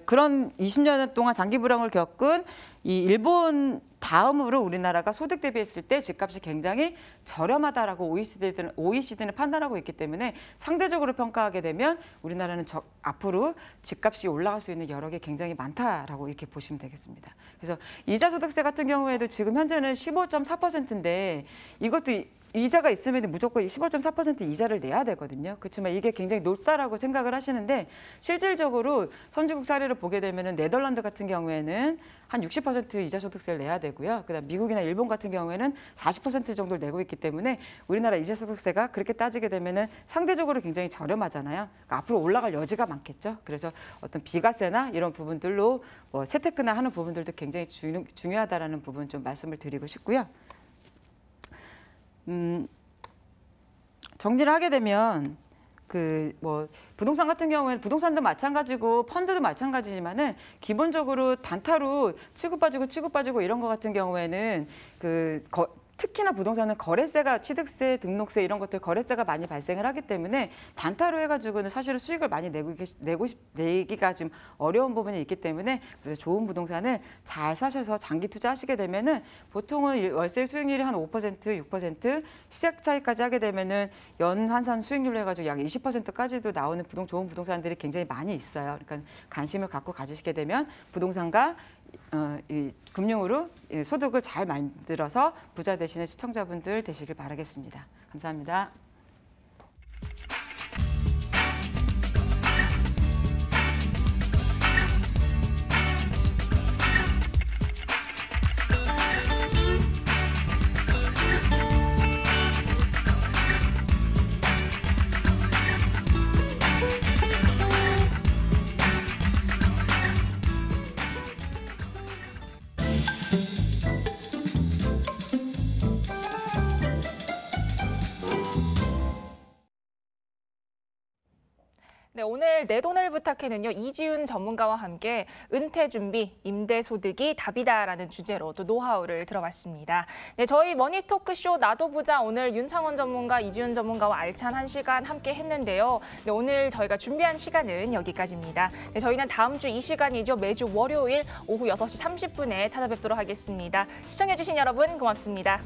그런 20년 동안 장기 불황을 겪은 이 일본 다음으로 우리나라가 소득 대비했을 때 집값이 굉장히 저렴하다라고 OECD는 판단하고 있기 때문에, 상대적으로 평가하게 되면 우리나라는 앞으로 집값이 올라갈 수 있는 여력이 굉장히 많다라고 이렇게 보시면 되겠습니다. 그래서 이자 소득세 같은 경우에도 지금 현재는 15.4%인데, 이것도 이자가 있으면 무조건 15.4% 이자를 내야 되거든요. 그렇지만 이게 굉장히 높다라고 생각을 하시는데, 실질적으로 선진국 사례를 보게 되면 네덜란드 같은 경우에는 한 60% 이자 소득세를 내야 되고요. 그다음 미국이나 일본 같은 경우에는 40% 정도를 내고 있기 때문에, 우리나라 이자 소득세가 그렇게 따지게 되면 상대적으로 굉장히 저렴하잖아요. 그러니까 앞으로 올라갈 여지가 많겠죠. 그래서 어떤 비과세나 이런 부분들로 뭐 세테크나 하는 부분들도 굉장히 중요하다라는 부분 좀 말씀을 드리고 싶고요. 정리를 하게 되면, 부동산 같은 경우에는 부동산도 마찬가지고 펀드도 마찬가지지만은, 기본적으로 단타로 치고 빠지고 이런 거 같은 경우에는 특히나 부동산은 거래세가, 취득세, 등록세 이런 것들 거래세가 많이 발생을 하기 때문에 단타로 해가지고는 사실은 수익을 많이 내기가 지금 어려운 부분이 있기 때문에, 그래서 좋은 부동산을 잘 사셔서 장기 투자하시게 되면은 보통은 월세 수익률이 한 5%, 6%, 시세 차익까지 하게 되면은 연환산 수익률로 해가지고 약 20%까지도 나오는 좋은 부동산들이 굉장히 많이 있어요. 그러니까 관심을 갖고 가지시게 되면 부동산과 이 금융으로 소득을 잘 만들어서 부자 되시는 시청자분들 되시길 바라겠습니다. 감사합니다. 네, 오늘 내 돈을 부탁해는요, 이지훈 전문가와 함께 은퇴 준비, 임대 소득이 답이다라는 주제로 또 노하우를 들어봤습니다. 네, 저희 머니 토크쇼 나도 보자 오늘 윤창원 전문가, 이지훈 전문가와 알찬 1시간 함께 했는데요. 네, 오늘 저희가 준비한 시간은 여기까지입니다. 네, 저희는 다음 주 이 시간이죠. 매주 월요일 오후 6시 30분에 찾아뵙도록 하겠습니다. 시청해주신 여러분 고맙습니다.